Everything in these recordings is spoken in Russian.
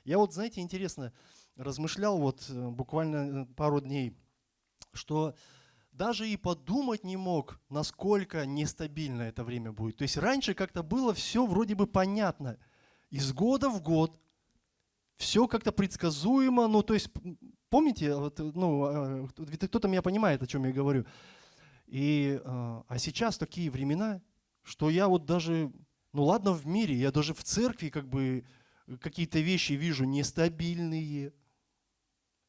Я вот, знаете, интересно размышлял вот буквально пару дней, что даже и подумать не мог, насколько нестабильно это время будет. То есть раньше как-то было все вроде бы понятно. Из года в год все как-то предсказуемо. Ну, то есть, помните, вот, ну, кто-то меня понимает, о чем я говорю. А сейчас такие времена, что я вот даже, ну ладно в мире, я даже в церкви как бы какие-то вещи вижу нестабильные.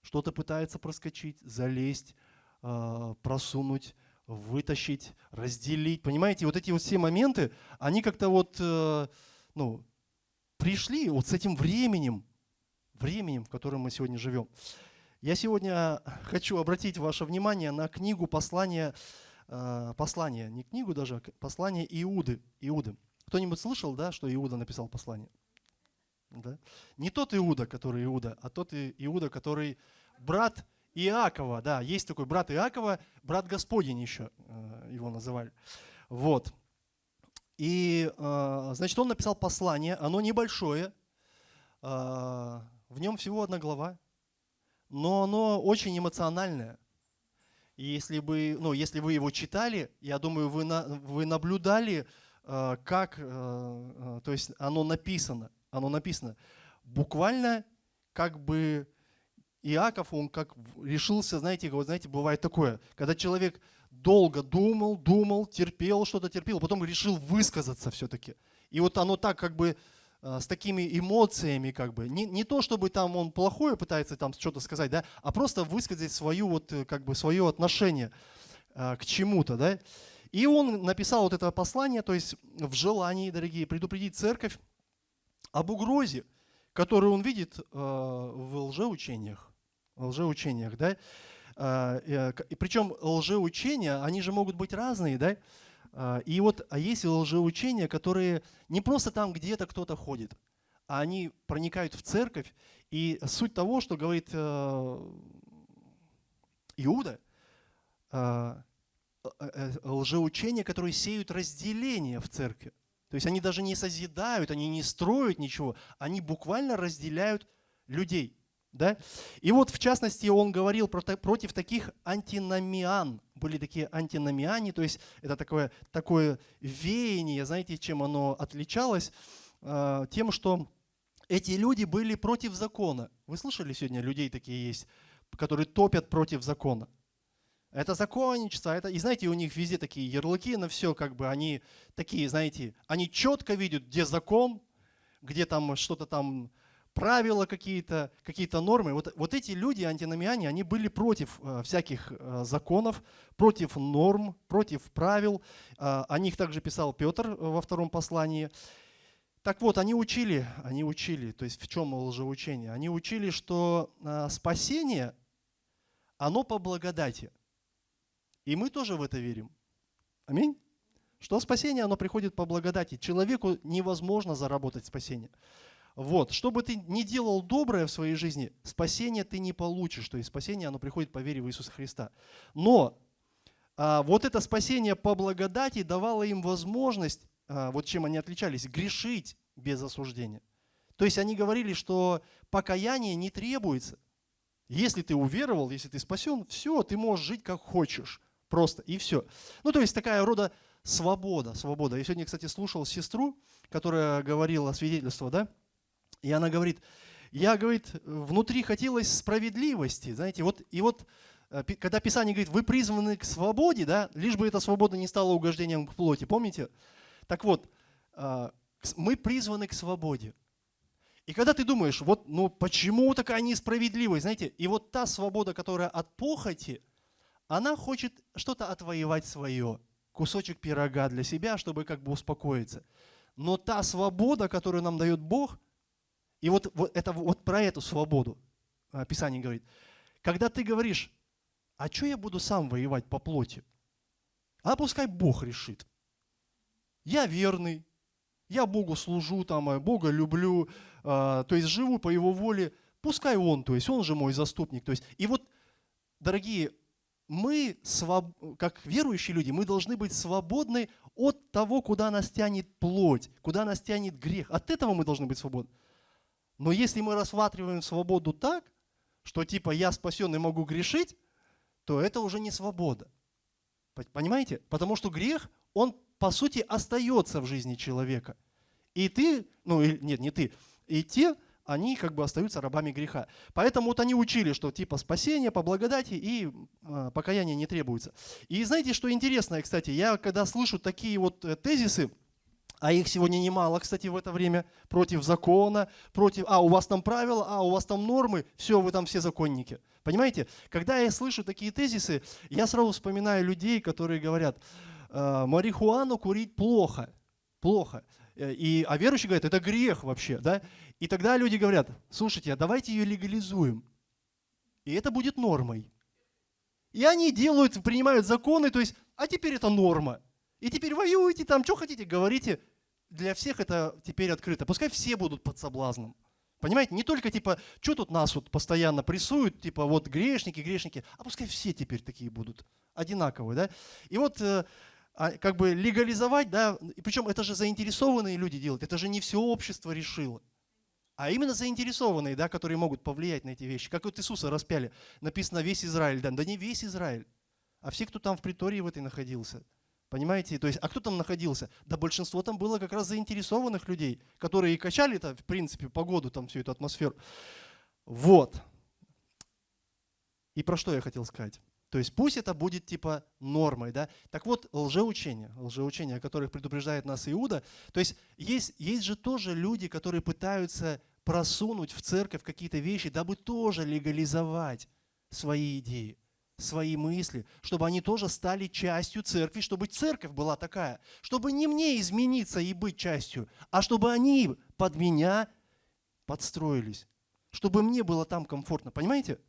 Что-то пытается проскочить, залезть, просунуть, вытащить, разделить. Понимаете, вот эти вот все моменты, они как-то вот, ну, пришли вот с этим временем, в котором мы сегодня живем. Я сегодня хочу обратить ваше внимание на книгу послания, не книгу даже, а послание Иуды. Кто-нибудь слышал, да, что Иуда написал послание? Да? Не тот Иуда, который Иуда, а тот Иуда, который брат Иакова. Да, есть такой брат Иакова, брат Господень еще его называли. Вот. Значит, он написал послание, оно небольшое, в нем всего одна глава, но оно очень эмоциональное. И если вы его читали, я думаю, вы наблюдали, как, то есть оно написано. Буквально как бы Иаков, он как решился, знаете, бывает такое, когда человек долго думал, терпел, потом решил высказаться все-таки. И вот оно так как бы с такими эмоциями, как бы, не то, чтобы там он плохое пытается там что-то сказать, да, а просто высказать свое отношение к чему-то, да. И он написал вот это послание, то есть в желании, дорогие, предупредить церковь об угрозе, которую он видит в лжеучениях, да. И причем лжеучения, они же могут быть разные, да. А есть лжеучения, которые не просто там где-то кто-то ходит, а они проникают в церковь. И суть того, что говорит Иуда, лжеучения, которые сеют разделение в церкви. То есть они даже не созидают, они не строят ничего, они буквально разделяют людей. Да? И вот в частности он говорил против таких антиномиан. Были такие антиномиане, то есть это такое веяние, знаете, чем оно отличалось? Тем, что эти люди были против закона. Вы слышали сегодня, людей такие есть, которые топят против закона? Это законничество, и знаете, у них везде такие ярлыки на все, как бы они такие, знаете, они четко видят, где закон, где там что-то там, правила какие-то нормы. Вот эти люди, антиномиане, они были против всяких законов, против норм, против правил. О них также писал Петр во втором послании. Так вот, они учили, то есть в чем лжеучение? Они учили, что спасение, оно по благодати. И мы тоже в это верим. Аминь. Что спасение, оно приходит по благодати. Человеку невозможно заработать спасение. Вот. Что бы ты ни делал доброе в своей жизни, спасение ты не получишь. То есть спасение, оно приходит по вере в Иисуса Христа. Но вот это спасение по благодати давало им возможность, вот чем они отличались, грешить без осуждения. То есть они говорили, что покаяние не требуется. Если ты уверовал, если ты спасен, все, ты можешь жить как хочешь. Просто, и все. Ну, то есть такая рода свобода. Я сегодня, кстати, слушал сестру, которая говорила свидетельство, да, и она говорит, внутри хотелось справедливости, знаете, когда Писание говорит, вы призваны к свободе, да, лишь бы эта свобода не стала угождением к плоти, помните? Так вот, мы призваны к свободе. И когда ты думаешь, почему такая несправедливость, знаете, и вот та свобода, которая от похоти, она хочет что-то отвоевать свое, кусочек пирога для себя, чтобы как бы успокоиться. Но та свобода, которую нам дает Бог, и это про эту свободу Писание говорит. Когда ты говоришь, а что я буду сам воевать по плоти? А пускай Бог решит. Я верный, я Богу служу, Бога люблю, то есть живу по Его воле, пускай Он, то есть Он же мой заступник. То есть, и вот, дорогие, мы, как верующие люди, мы должны быть свободны от того, куда нас тянет плоть, куда нас тянет грех. От этого мы должны быть свободны. Но если мы рассматриваем свободу так, что типа я спасен и могу грешить, то это уже не свобода. Понимаете? Потому что грех, он по сути остается в жизни человека. И ты, нет, не ты, и те, они как бы остаются рабами греха. Поэтому вот они учили, что типа спасение по благодати и покаяние не требуется. И знаете, что интересно, кстати, я когда слышу такие вот тезисы, а их сегодня немало, кстати, в это время, против закона, против, у вас там правила, у вас там нормы, все, вы там все законники. Понимаете? Когда я слышу такие тезисы, я сразу вспоминаю людей, которые говорят, марихуану курить плохо, плохо. А верующие говорят, это грех вообще, да? И тогда люди говорят, слушайте, а давайте ее легализуем. И это будет нормой. И они принимают законы, то есть, а теперь это норма. И теперь воюете там, что хотите, говорите. Для всех это теперь открыто. Пускай все будут под соблазном. Понимаете, не только типа, что тут нас вот постоянно прессуют, типа вот грешники, а пускай все теперь такие будут одинаковые, да? И вот как бы легализовать, да, и причем это же заинтересованные люди делают, это же не все общество решило, а именно заинтересованные, да, которые могут повлиять на эти вещи. Как вот Иисуса распяли, написано весь Израиль, да не весь Израиль, а все, кто там в притории в этой находился. Понимаете? То есть, а кто там находился? Да большинство там было как раз заинтересованных людей, которые и качали-то, в принципе, погоду, там, всю эту атмосферу. Вот. И про что я хотел сказать? То есть пусть это будет типа нормой, да? Так вот, лжеучения, о которых предупреждает нас Иуда. То есть же тоже люди, которые пытаются просунуть в церковь какие-то вещи, дабы тоже легализовать свои идеи, свои мысли, чтобы они тоже стали частью церкви, чтобы церковь была такая, чтобы не мне измениться и быть частью, а чтобы они под меня подстроились, чтобы мне было там комфортно, понимаете?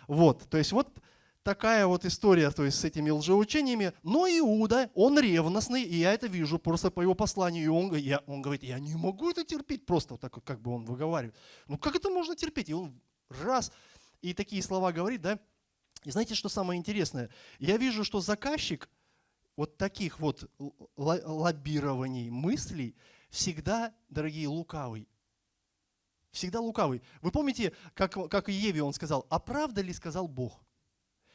Вот, то есть вот такая вот история, то есть с этими лжеучениями. Но Иуда, он ревностный, и я это вижу просто по его посланию, и он говорит, я не могу это терпеть, просто вот так, как бы он выговаривает. Ну как это можно терпеть? И он раз, и такие слова говорит, да. И знаете, что самое интересное? Я вижу, что заказчик вот таких вот лоббирований мыслей всегда, дорогие, лукавый. Всегда лукавый. Вы помните, как и Еве он сказал, а правда ли сказал Бог?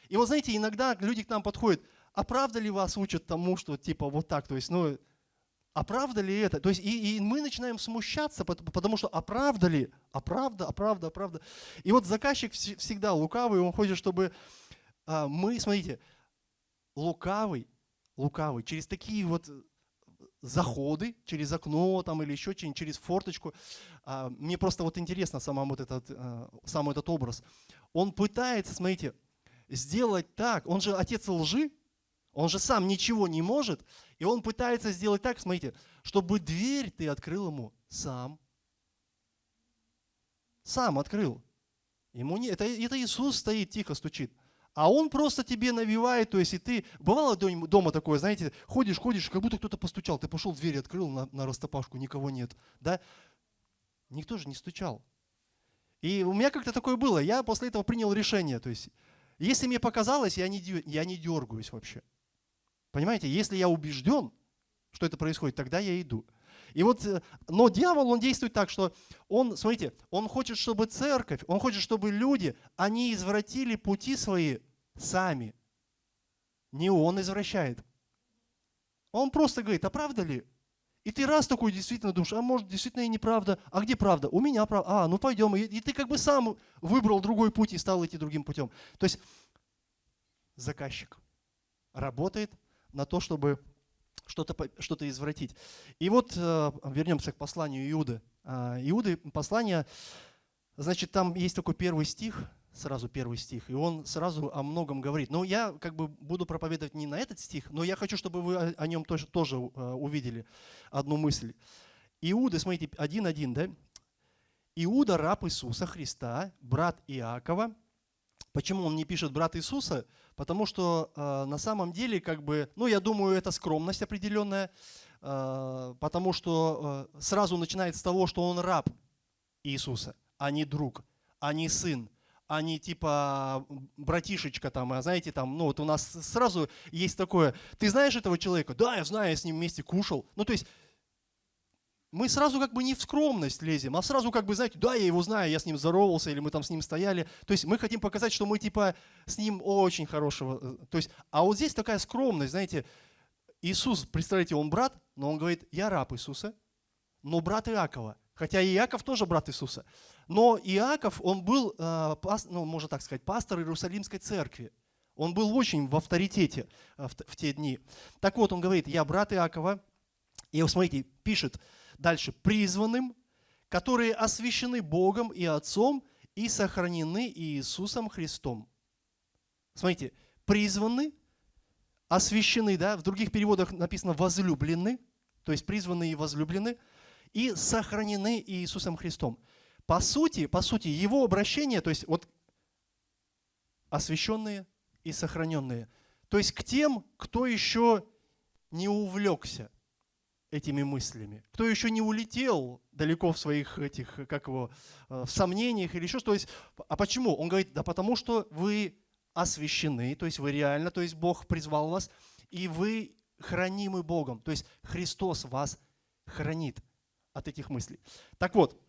И вот знаете, иногда люди к нам подходят, а правда ли вас учат тому, что типа вот так, то есть, а правда ли это? То есть и мы начинаем смущаться, потому что а правда ли? А правда. И вот заказчик всегда лукавый, он хочет, чтобы мы, смотрите, лукавый, через такие вот заходы, через окно там или еще что-нибудь, через форточку. Мне просто вот интересно сам этот образ. Он пытается, смотрите, сделать так, он же отец лжи, он же сам ничего не может, и он пытается сделать так, смотрите, чтобы дверь ты открыл ему сам. Сам открыл. Это Иисус стоит, тихо стучит. А он просто тебе навевает, то есть и ты... Бывало дома такое, знаете, ходишь, как будто кто-то постучал, ты пошел, дверь открыл на растопашку, никого нет. Да? Никто же не стучал. И у меня как-то такое было, я после этого принял решение, то есть если мне показалось, я не дергаюсь вообще. Понимаете, если я убежден, что это происходит, тогда я иду. И вот, но дьявол, он действует так, что он, смотрите, он хочет, чтобы церковь, он хочет, чтобы люди, они извратили пути свои сами. Не он извращает. Он просто говорит, а правда ли? И ты раз такой действительно думаешь, а может действительно и неправда, а где правда? У меня правда, ну пойдем. И ты как бы сам выбрал другой путь и стал идти другим путем. То есть заказчик работает на то, чтобы что-то извратить. И вот вернемся к посланию Иуды. Иуды послание, значит, там есть такой первый стих, и он сразу о многом говорит. Но я как бы буду проповедовать не на этот стих, но я хочу, чтобы вы о нем тоже увидели одну мысль. Иуда, смотрите, 1:1, да? Иуда, раб Иисуса Христа, брат Иакова. Почему он не пишет брат Иисуса? Потому что на самом деле, как бы, я думаю, это скромность определенная, потому что сразу начинает с того, что он раб Иисуса, а не друг, а не сын, а не типа братишечка там, знаете, там, вот у нас сразу есть такое, ты знаешь этого человека? Да, я знаю, я с ним вместе кушал. То есть мы сразу как бы не в скромность лезем, а сразу как бы, знаете, да, я его знаю, я с ним здоровался, или мы там с ним стояли. То есть мы хотим показать, что мы типа с ним очень хорошего. То есть, а вот здесь такая скромность, знаете, Иисус, представляете, он брат, но он говорит, я раб Иисуса, но брат Иакова. Хотя и Иаков тоже брат Иисуса. Но Иаков, он был, ну, можно так сказать, пастор Иерусалимской церкви. Он был очень в авторитете в те дни. Так вот, он говорит, я брат Иакова. И вот смотрите, пишет дальше, призванным, которые освящены Богом и Отцом и сохранены Иисусом Христом. Смотрите, призваны, освящены, да, в других переводах написано возлюблены, то есть призваны и возлюблены, и сохранены Иисусом Христом. По сути, его обращение, то есть вот освященные и сохраненные, то есть к тем, кто еще не увлекся этими мыслями, кто еще не улетел далеко в своих этих, в сомнениях или еще что. То есть, а почему? Он говорит, да потому что вы освящены, то есть вы реально, то есть Бог призвал вас, и вы хранимы Богом, то есть Христос вас хранит от этих мыслей. Так вот,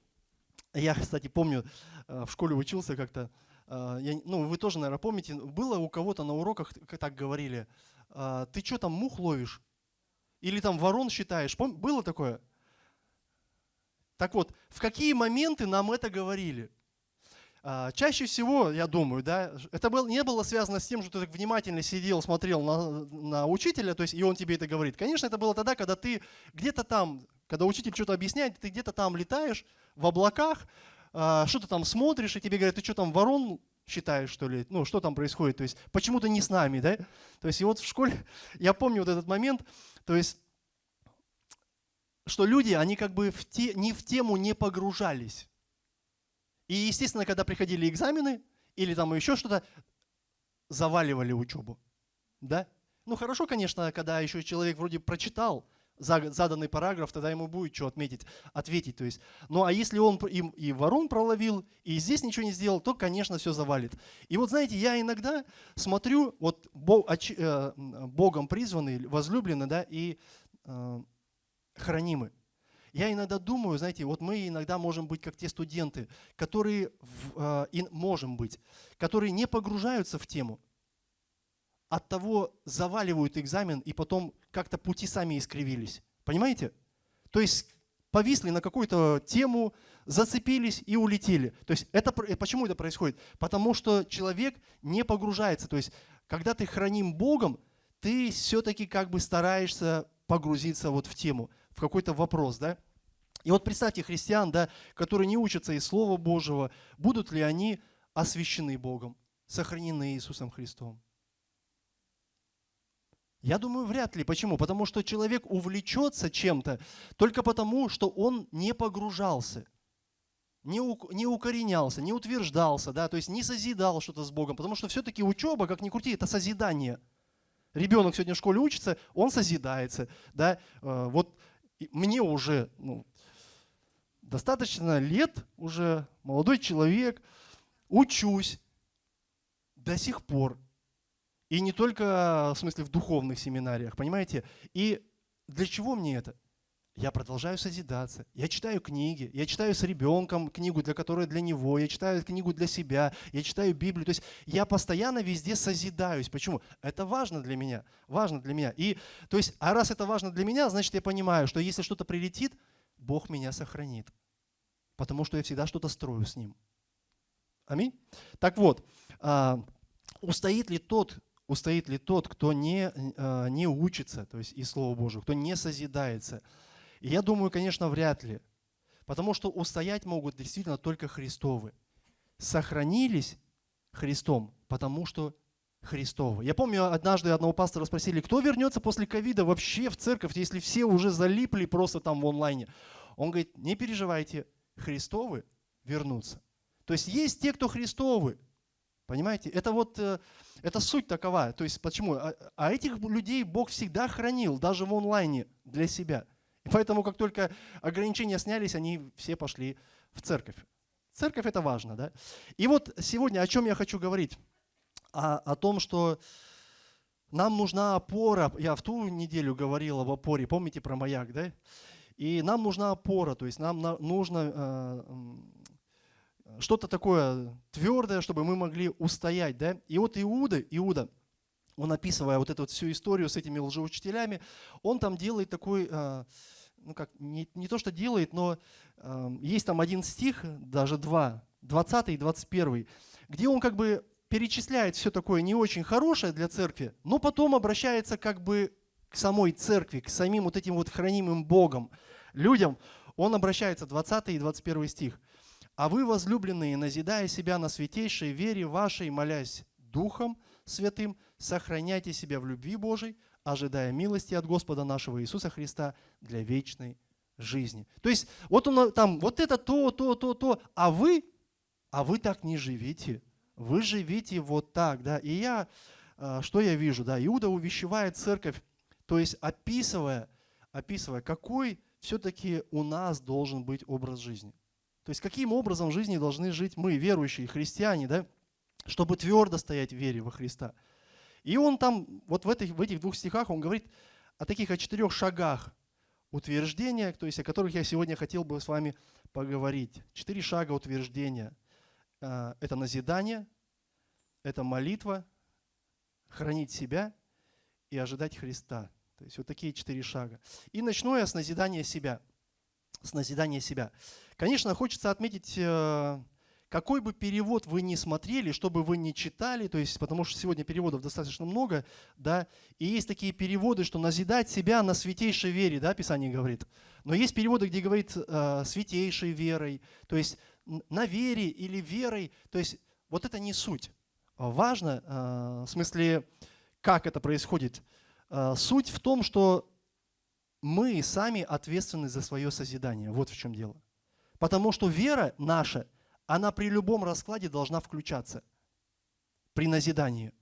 я, кстати, помню, в школе учился как-то, ну, вы тоже, наверное, помните, было у кого-то на уроках, так говорили, ты что там, мух ловишь? Или там ворон считаешь? Было такое? Так вот, в какие моменты нам это говорили? Чаще всего, я думаю, да, это не было связано с тем, что ты так внимательно сидел, смотрел на учителя, то есть, и он тебе это говорит. Конечно, это было тогда, когда ты где-то там, когда учитель что-то объясняет, ты где-то там летаешь в облаках, что-то там смотришь, и тебе говорят, ты что там, ворон считаешь, что ли? Ну, что там происходит? То есть, почему ты не с нами, да? То есть, и вот в школе, я помню вот этот момент, то есть, что люди, они как бы не в тему не погружались. И, естественно, когда приходили экзамены или там еще что-то, заваливали учебу. Да? Ну, хорошо, конечно, когда еще человек вроде прочитал заданный параграф, тогда ему будет что ответить. То есть. Ну, а если он и ворон проловил, и здесь ничего не сделал, то, конечно, все завалит. И вот, знаете, я иногда смотрю, вот Богом призванный, возлюбленный, да, и хранимы. Я иногда думаю, знаете, вот мы иногда можем быть как те студенты, которые не погружаются в тему, оттого заваливают экзамен и потом как-то пути сами искривились. Понимаете? То есть повисли на какую-то тему, зацепились и улетели. То есть почему это происходит? Потому что человек не погружается. То есть когда ты храним Богом, ты все-таки как бы стараешься погрузиться вот в тему, в какой-то вопрос, да? И вот представьте христиан, да, которые не учатся из Слова Божьего, будут ли они освящены Богом, сохранены Иисусом Христом? Я думаю, вряд ли. Почему? Потому что человек увлечется чем-то только потому, что он не погружался, не укоренялся, не утверждался, да, то есть не созидал что-то с Богом. Потому что все-таки учеба, как ни крути, это созидание. Ребенок сегодня в школе учится, он созидается. Да? Вот мне уже достаточно лет, уже молодой человек, учусь до сих пор. И не только, в смысле, в духовных семинариях, понимаете? И для чего мне это? Я продолжаю созидаться. Я читаю книги, я читаю с ребенком книгу, которая для него, я читаю книгу для себя, я читаю Библию. То есть я постоянно везде созидаюсь. Почему? Это важно для меня. Важно для меня. И, то есть, а раз это важно для меня, значит, я понимаю, что если что-то прилетит, Бог меня сохранит. Потому что я всегда что-то строю с Ним. Аминь. Так вот, устоит ли тот, кто не учится, то есть из Слова Божьего, кто не созидается? И я думаю, конечно, вряд ли. Потому что устоять могут действительно только Христовы. Сохранились Христом, потому что Христовы. Я помню, однажды одного пастора спросили, кто вернется после ковида вообще в церковь, если все уже залипли просто там в онлайне. Он говорит, не переживайте, Христовы вернутся. То есть те, кто Христовы. Понимаете? Это суть такова. То есть почему? А этих людей Бог всегда хранил, даже в онлайне, для себя. И поэтому, как только ограничения снялись, они все пошли в церковь. Церковь – это важно, да? И вот сегодня о чем я хочу говорить? О том, что нам нужна опора. Я в ту неделю говорил об опоре, помните про маяк, да? И нам нужна опора, то есть нам нужно что-то такое твердое, чтобы мы могли устоять. Да? И вот Иуда, он описывая вот эту вот всю историю с этими лжеучителями, он там делает такой, не то что делает, но есть там один стих, даже два, 20 и 21, где он как бы перечисляет все такое не очень хорошее для церкви, но потом обращается как бы к самой церкви, к самим вот этим вот хранимым Богом людям. Он обращается, 20 и 21 стих. «А вы, возлюбленные, назидая себя на святейшей вере вашей, молясь Духом Святым, сохраняйте себя в любви Божией, ожидая милости от Господа нашего Иисуса Христа для вечной жизни». То есть вот он там, вот это то, а вы так не живите. Вы живите вот так, да. И что я вижу, да, Иуда увещевает церковь, то есть описывая, какой все-таки у нас должен быть образ жизни. То есть каким образом жизни должны жить мы, верующие христиане, да, чтобы твердо стоять в вере во Христа. И он там, вот в этих двух стихах, он говорит о 4 шагах утверждения, то есть о которых я сегодня хотел бы с вами поговорить. 4 шага утверждения. Это назидание, это молитва, хранить себя и ожидать Христа. То есть вот такие 4 шага. И начну я с назидания себя. Конечно, хочется отметить, какой бы перевод вы ни смотрели, что бы вы ни читали, то есть, потому что сегодня переводов достаточно много, да, и есть такие переводы, что назидать себя на святейшей вере, да, Писание говорит. Но есть переводы, где говорит святейшей верой, то есть на вере или верой, то есть вот это не суть. Важно, в смысле, как это происходит. Суть в том, что мы сами ответственны за свое созидание. Вот в чем дело. Потому что вера наша, она при любом раскладе должна включаться. При назидании.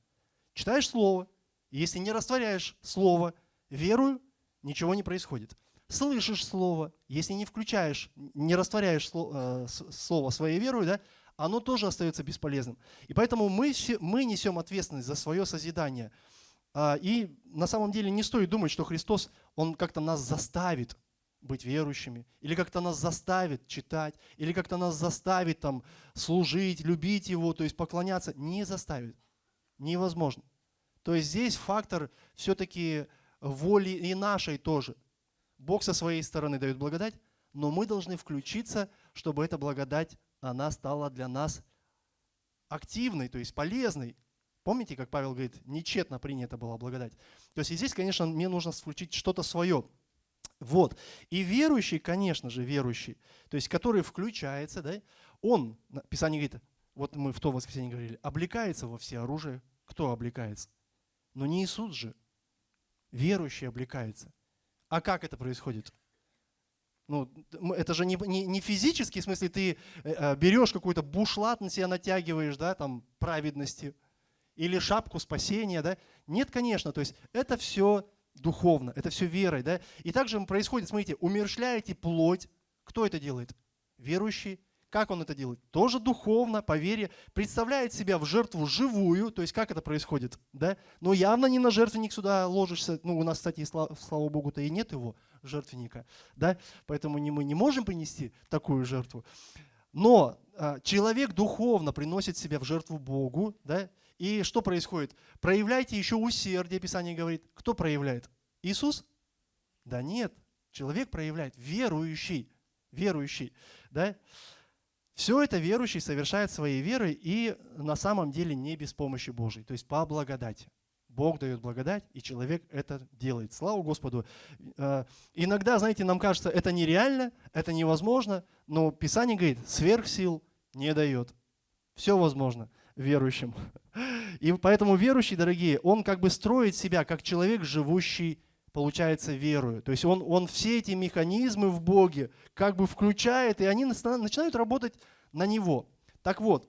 Читаешь слово, если не растворяешь слово верою, ничего не происходит. Слышишь слово, если не включаешь, не растворяешь слово своей верою, да, оно тоже остается бесполезным. И поэтому мы несем ответственность за свое созидание. И на самом деле не стоит думать, что Христос, Он как-то нас заставит быть верующими, или как-то нас заставит читать, или как-то нас заставит там служить, любить Его, то есть поклоняться. Не заставит. Невозможно. То есть здесь фактор все-таки воли и нашей тоже. Бог со своей стороны дает благодать, но мы должны включиться, чтобы эта благодать, она стала для нас активной, то есть полезной. Помните, как Павел говорит, нечетно принята была благодать. То есть и здесь, конечно, мне нужно включить что-то свое. Вот. И верующий, конечно же, верующий, то есть который включается, да, он, Писание говорит, вот мы в то воскресенье говорили, облекается во всеоружие. Кто облекается? Но не Иисус же. Верующий облекается. А как это происходит? Ну, это же не физически, в смысле ты берешь какой-то бушлат на себя натягиваешь, да, там, праведности, или шапку спасения, да? Нет, конечно, то есть это все духовно, это все верой, да? И также происходит, смотрите, умерщвляете плоть. Кто это делает? Верующий. Как он это делает? Тоже духовно, по вере, представляет себя в жертву живую, то есть как это происходит, да? Но явно не на жертвенник сюда ложишься, ну у нас, кстати, слава Богу-то и нет его, жертвенника, да? Поэтому мы не можем принести такую жертву. Но человек духовно приносит себя в жертву Богу, да? И что происходит? Проявляйте еще усердие, Писание говорит. Кто проявляет? Иисус? Да нет, человек проявляет, верующий, да? Все это верующий совершает своей верой и на самом деле не без помощи Божьей, то есть по благодати. Бог дает благодать, и человек это делает. Слава Господу. Иногда, знаете, нам кажется, это нереально, это невозможно, но Писание говорит, сверх сил не дает. Все возможно верующим. И поэтому верующий, дорогие, он как бы строит себя как человек, живущий, получается, верою. То есть он все эти механизмы в Боге как бы включает, и они начинают работать на него. Так вот,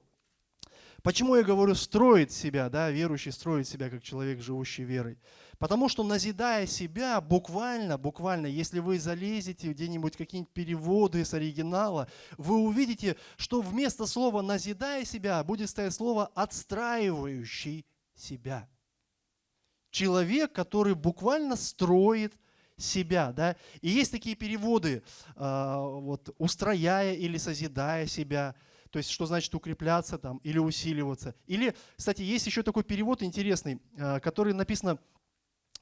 почему я говорю строит себя, да, верующий строит себя как человек, живущий верой? Потому что назидая себя, буквально, если вы залезете где-нибудь какие-нибудь переводы с оригинала, вы увидите, что вместо слова назидая себя будет стоять слово отстраивающий себя. Человек, который буквально строит себя, да. И есть такие переводы, вот, устрояя или созидая себя, то есть что значит укрепляться там или усиливаться. Или, кстати, есть еще такой перевод интересный, который написано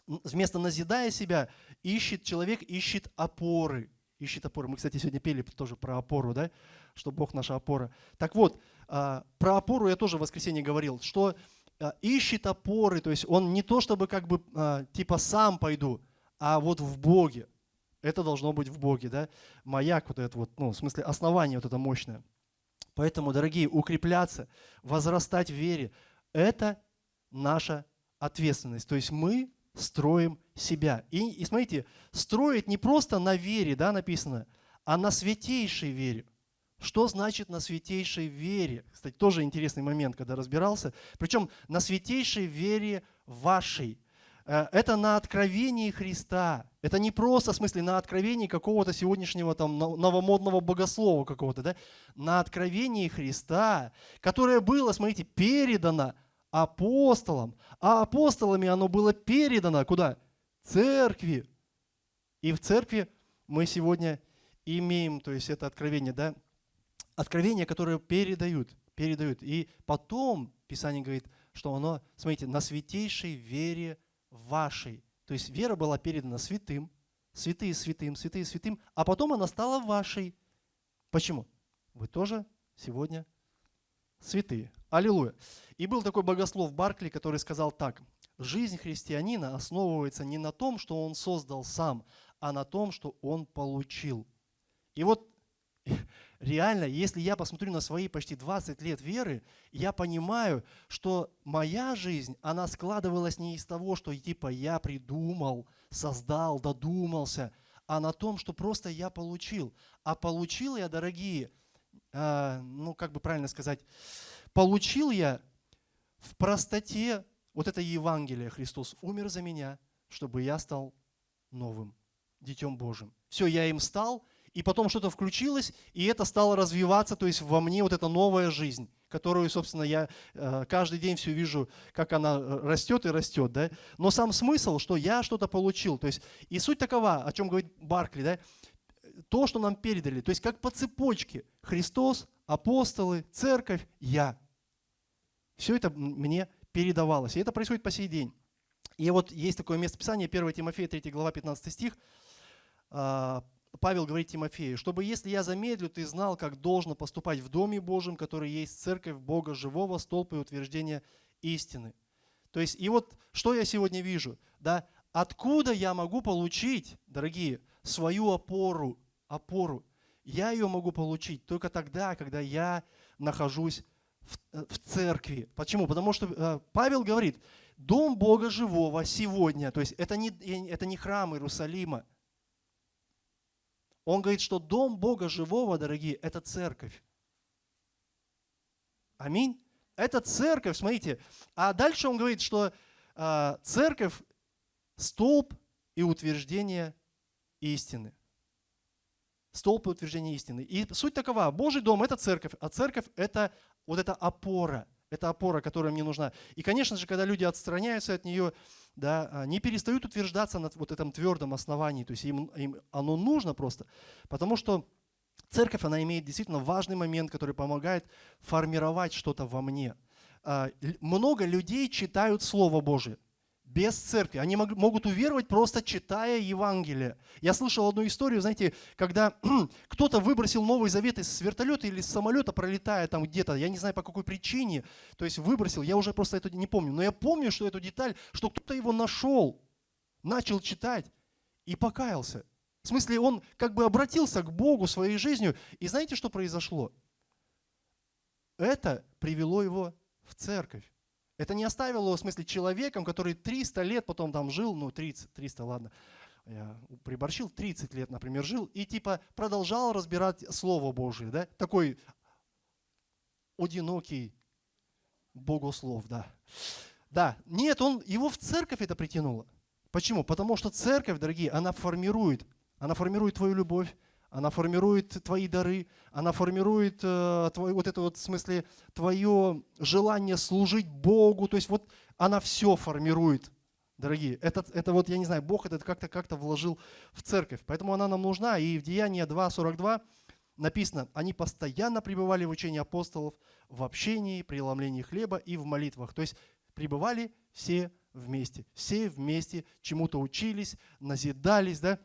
вместо назидая себя, человек ищет опоры. Ищет опоры. Мы, кстати, сегодня пели тоже про опору, да, что Бог наша опора. Так вот, про опору я тоже в воскресенье говорил, что ищет опоры, то есть он не то чтобы как бы типа сам пойду, а вот в Боге. Это должно быть в Боге, да. Маяк вот этот вот, ну, в смысле основание вот это мощное. Поэтому, дорогие, укрепляться, возрастать в вере – это наша ответственность. То есть мы строим себя. И смотрите, строить не просто на вере, да, написано, а на святейшей вере. Что значит на святейшей вере? Кстати, тоже интересный момент, когда разбирался. Причем на святейшей вере вашей. Это на откровении Христа. Это не просто, в смысле, на откровении какого-то сегодняшнего там новомодного богослова какого-то, да? На откровении Христа, которое было, смотрите, передано апостолам. А апостолами оно было передано куда? Церкви. И в церкви мы сегодня имеем, то есть это откровение, да? Откровение, которое передают. И потом Писание говорит, что оно, смотрите, на святейшей вере вашей. То есть вера была передана святым, святые святым, а потом она стала вашей. Почему? Вы тоже сегодня святые. Аллилуйя. И был такой богослов Баркли, который сказал так: жизнь христианина основывается не на том, что он создал сам, а на том, что он получил. И вот реально, если я посмотрю на свои почти 20 лет веры, я понимаю, что моя жизнь, она складывалась не из того, что типа я придумал, создал, додумался, а на том, что просто я получил. А получил я, дорогие, ну как бы правильно сказать, получил я в простоте вот это Евангелие. Христос умер за меня, чтобы я стал новым Детем Божьим. Все, я им стал, и потом что-то включилось, и это стало развиваться, то есть во мне вот эта новая жизнь, которую, собственно, я каждый день все вижу, как она растет и растет. Да? Но сам смысл, что я что-то получил. То есть, и суть такова, о чем говорит Баркли, да? То, что нам передали, то есть как по цепочке: Христос, апостолы, церковь, я. Все это мне передавалось, и это происходит по сей день. И вот есть такое место Писания, 1 Тимофея, 3 глава, 15 стих. Павел говорит Тимофею: чтобы, если я замедлю, ты знал, как должно поступать в Доме Божьем, который есть церковь Бога живого, столб и утверждение истины. То есть, и вот что я сегодня вижу, да, откуда я могу получить, дорогие, свою опору? Я ее могу получить только тогда, когда я нахожусь в церкви. Почему? Потому что Павел говорит: Дом Бога живого сегодня, то есть это не храм Иерусалима. Он говорит, что Дом Бога живого, дорогие, это церковь. Аминь. Это церковь, смотрите. А дальше он говорит, что церковь – столб и утверждение истины. Столб и утверждение истины. И суть такова: Божий дом – это церковь, а церковь – это вот эта опора. Это опора, которая мне нужна. И, конечно же, когда люди отстраняются от нее, да, не перестают утверждаться на вот этом твердом основании. То есть им оно нужно просто. Потому что церковь, она имеет действительно важный момент, который помогает формировать что-то во мне. Много людей читают Слово Божие без церкви. Они могут уверовать, просто читая Евангелие. Я слышал одну историю, знаете, когда кто-то выбросил Новый Завет из вертолета или с самолета, пролетая там где-то, я не знаю по какой причине, то есть выбросил, я уже просто это не помню, но я помню, что эту деталь, что кто-то его нашел, начал читать и покаялся. В смысле, он как бы обратился к Богу своей жизнью, и знаете, что произошло? Это привело его в церковь. Это не оставило его, в смысле, человеком, который 300 лет потом там жил, ну 300, ладно, я приборщил, 30 лет, например, жил, и типа продолжал разбирать Слово Божие, да, такой одинокий богослов, да. Да, нет, его в церковь это притянуло. Почему? Потому что церковь, дорогие, она формирует твою любовь, она формирует твои дары, она формирует вот это вот, в смысле, твое желание служить Богу. То есть вот она все формирует дорогие. Это вот, я не знаю, Бог это как-то вложил в церковь. Поэтому она нам нужна. И в Деянии 2:42 написано, они постоянно пребывали в учении апостолов, в общении, преломлении хлеба и в молитвах. То есть пребывали все вместе чему-то учились, назидались, да.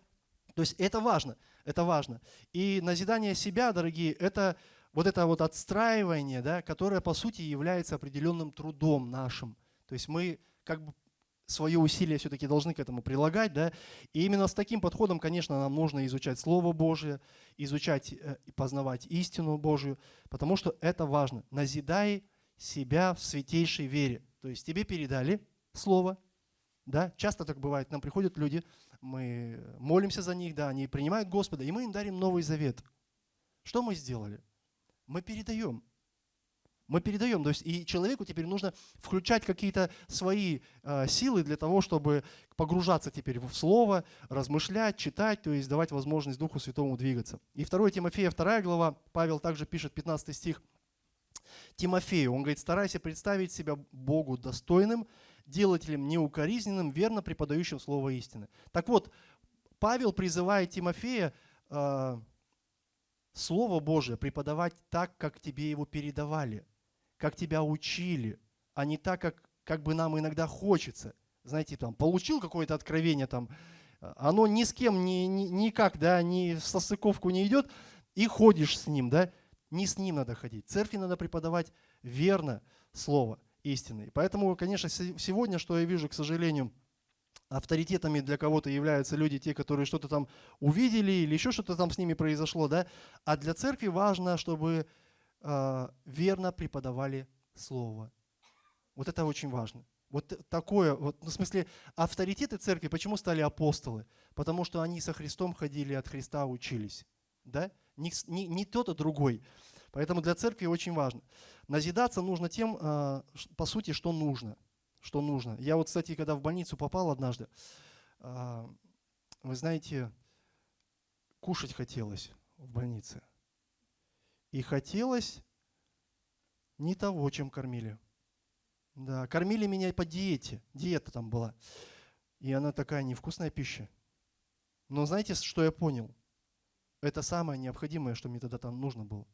То есть это важно, это важно. И назидание себя, дорогие, это вот отстраивание, да, которое по сути является определенным трудом нашим. То есть мы как бы свое усилие все-таки должны к этому прилагать, да. И именно с таким подходом, конечно, нам нужно изучать Слово Божие, изучать и познавать истину Божию, потому что это важно. Назидай себя в святейшей вере. То есть тебе передали Слово, да. Часто так бывает, нам приходят люди, мы молимся за них, да, они принимают Господа, и мы им дарим Новый Завет. Что мы сделали? Мы передаем. То есть и человеку теперь нужно включать какие-то свои силы для того, чтобы погружаться теперь в Слово, размышлять, читать, то есть давать возможность Духу Святому двигаться. И 2 Тимофея, 2 глава, Павел также пишет, 15 стих, Тимофею, он говорит, старайся представить себя Богу достойным, делателем неукоризненным, верно преподающим Слово истины. Так вот, Павел призывает Тимофея Слово Божие преподавать так, как тебе его передавали, как тебя учили, а не так, как бы нам иногда хочется. Знаете, там, получил какое-то откровение, там, оно ни с кем, никак, да, ни в состыковку не идет, и ходишь с ним, да, не с ним надо ходить. Церкви надо преподавать верно Слово истины. Поэтому, конечно, сегодня, что я вижу, к сожалению, авторитетами для кого-то являются люди, те, которые что-то там увидели или еще что-то там с ними произошло, да, а для церкви важно, чтобы верно преподавали Слово. Вот это очень важно. Вот такое, вот, в смысле, авторитеты церкви, почему стали апостолы? Потому что они со Христом ходили, от Христа учились. Да? Не тот, а другой. Поэтому для церкви очень важно. Назидаться нужно тем, по сути, что нужно. Что нужно. Я вот, кстати, когда в больницу попал однажды, вы знаете, кушать хотелось в больнице. И хотелось не того, чем кормили. Да, кормили меня по диете. Диета там была. И она такая невкусная пища. Но знаете, что я понял? Это самое необходимое, что мне тогда там нужно было.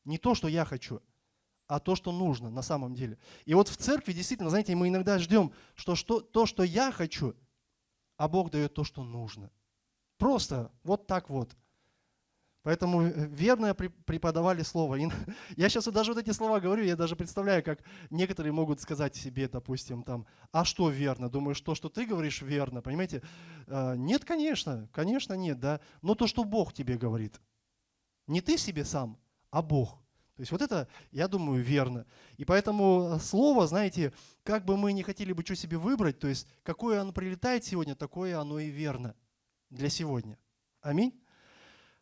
Не то, что я хочу, а то, что нужно на самом деле. И вот в церкви действительно, знаете, мы иногда ждем, что то, что я хочу, а Бог дает то, что нужно. Просто вот так вот. Поэтому верно преподавали Слово. И я сейчас даже вот эти слова говорю, я даже представляю, как некоторые могут сказать себе, допустим, там, а что верно? Думаешь, то, что ты говоришь, верно, понимаете? Нет, конечно нет, да. Но то, что Бог тебе говорит. Не ты себе сам, а Бог. То есть вот это, я думаю, верно. И поэтому Слово, знаете, как бы мы не хотели бы что себе выбрать, то есть какое оно прилетает сегодня, такое оно и верно для сегодня. Аминь.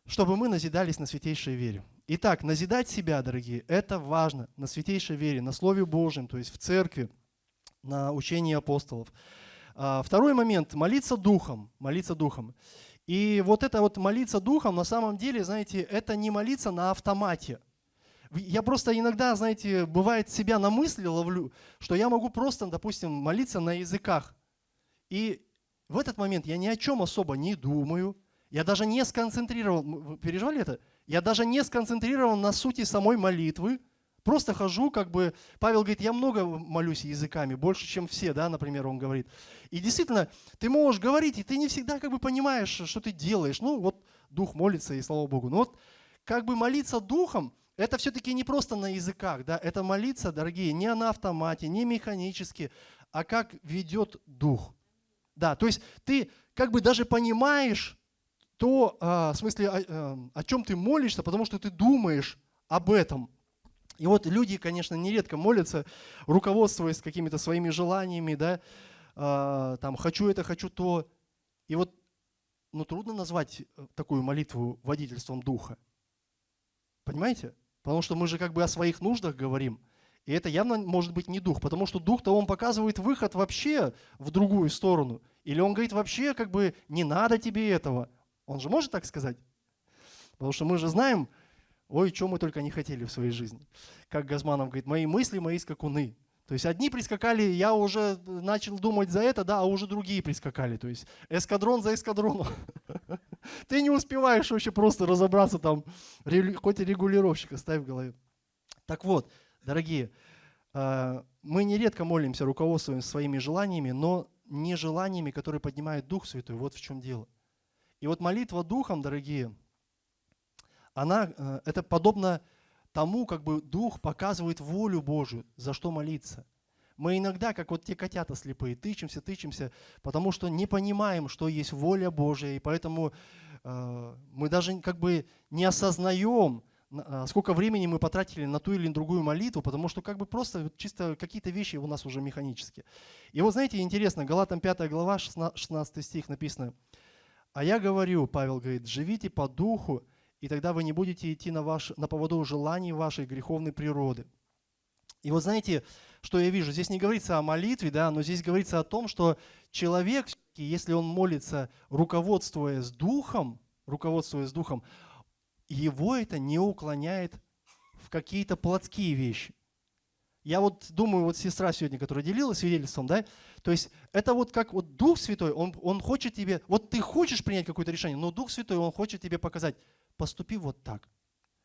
Чтобы мы назидались на святейшей вере. Итак, назидать себя, дорогие, это важно, на святейшей вере, на Слове Божьем, то есть в церкви, на учении апостолов. Второй момент – молиться духом. И вот это вот молиться духом, на самом деле, знаете, это не молиться на автомате. Я просто иногда, знаете, бывает себя на мысли ловлю, что я могу просто, допустим, молиться на языках. И в этот момент я ни о чем особо не думаю, я даже не сконцентрирован, вы переживали это? Я даже не сконцентрирован на сути самой молитвы, просто хожу, как бы, Павел говорит, я много молюсь языками, больше, чем все, да, например, он говорит. И действительно, ты можешь говорить, и ты не всегда как бы понимаешь, что ты делаешь. Ну, вот дух молится, и слава Богу. Но вот как бы молиться духом, это все-таки не просто на языках, да, это молиться, дорогие, не на автомате, не механически, а как ведет дух. Да, то есть ты как бы даже понимаешь, то, в смысле, о чем ты молишься, потому что ты думаешь об этом. И вот люди, конечно, нередко молятся, руководствуясь какими-то своими желаниями, да, там, хочу это, хочу то. И вот, ну, трудно назвать такую молитву водительством духа. Понимаете? Потому что мы же как бы о своих нуждах говорим. И это явно может быть не дух, потому что дух-то он показывает выход вообще в другую сторону. Или он говорит вообще как бы не надо тебе этого. Он же может так сказать? Потому что мы же знаем, ой, что мы только не хотели в своей жизни. Как Газманов говорит, мои мысли, мои скакуны. То есть одни прискакали, я уже начал думать за это, да, а уже другие прискакали. То есть эскадрон за эскадроном. Ты не успеваешь вообще просто разобраться там, хоть и регулировщика ставь в голове. Так вот, дорогие, мы нередко молимся, руководствуемся своими желаниями, но не желаниями, которые поднимает Дух Святой. Вот в чем дело. И вот молитва Духом, дорогие, это подобно тому, как бы Дух показывает волю Божию, за что молиться. Мы иногда, как вот те котята слепые, тычемся, потому что не понимаем, что есть воля Божья, и поэтому мы даже как бы не осознаем, сколько времени мы потратили на ту или другую молитву, потому что как бы просто чисто какие-то вещи у нас уже механические. И вот знаете, интересно, Галатам 5 глава, 16 стих написано: «А я говорю, Павел говорит, живите по духу, и тогда вы не будете идти на поводу желаний вашей греховной природы». И вот знаете, что я вижу? Здесь не говорится о молитве, да, но здесь говорится о том, что человек, если он молится, руководствуясь духом, его это не уклоняет в какие-то плотские вещи. Я вот думаю, вот сестра сегодня, которая делилась свидетельством, да, то есть это вот как вот Дух Святой, он хочет тебе, вот ты хочешь принять какое-то решение, но Дух Святой, он хочет тебе показать, поступи вот так.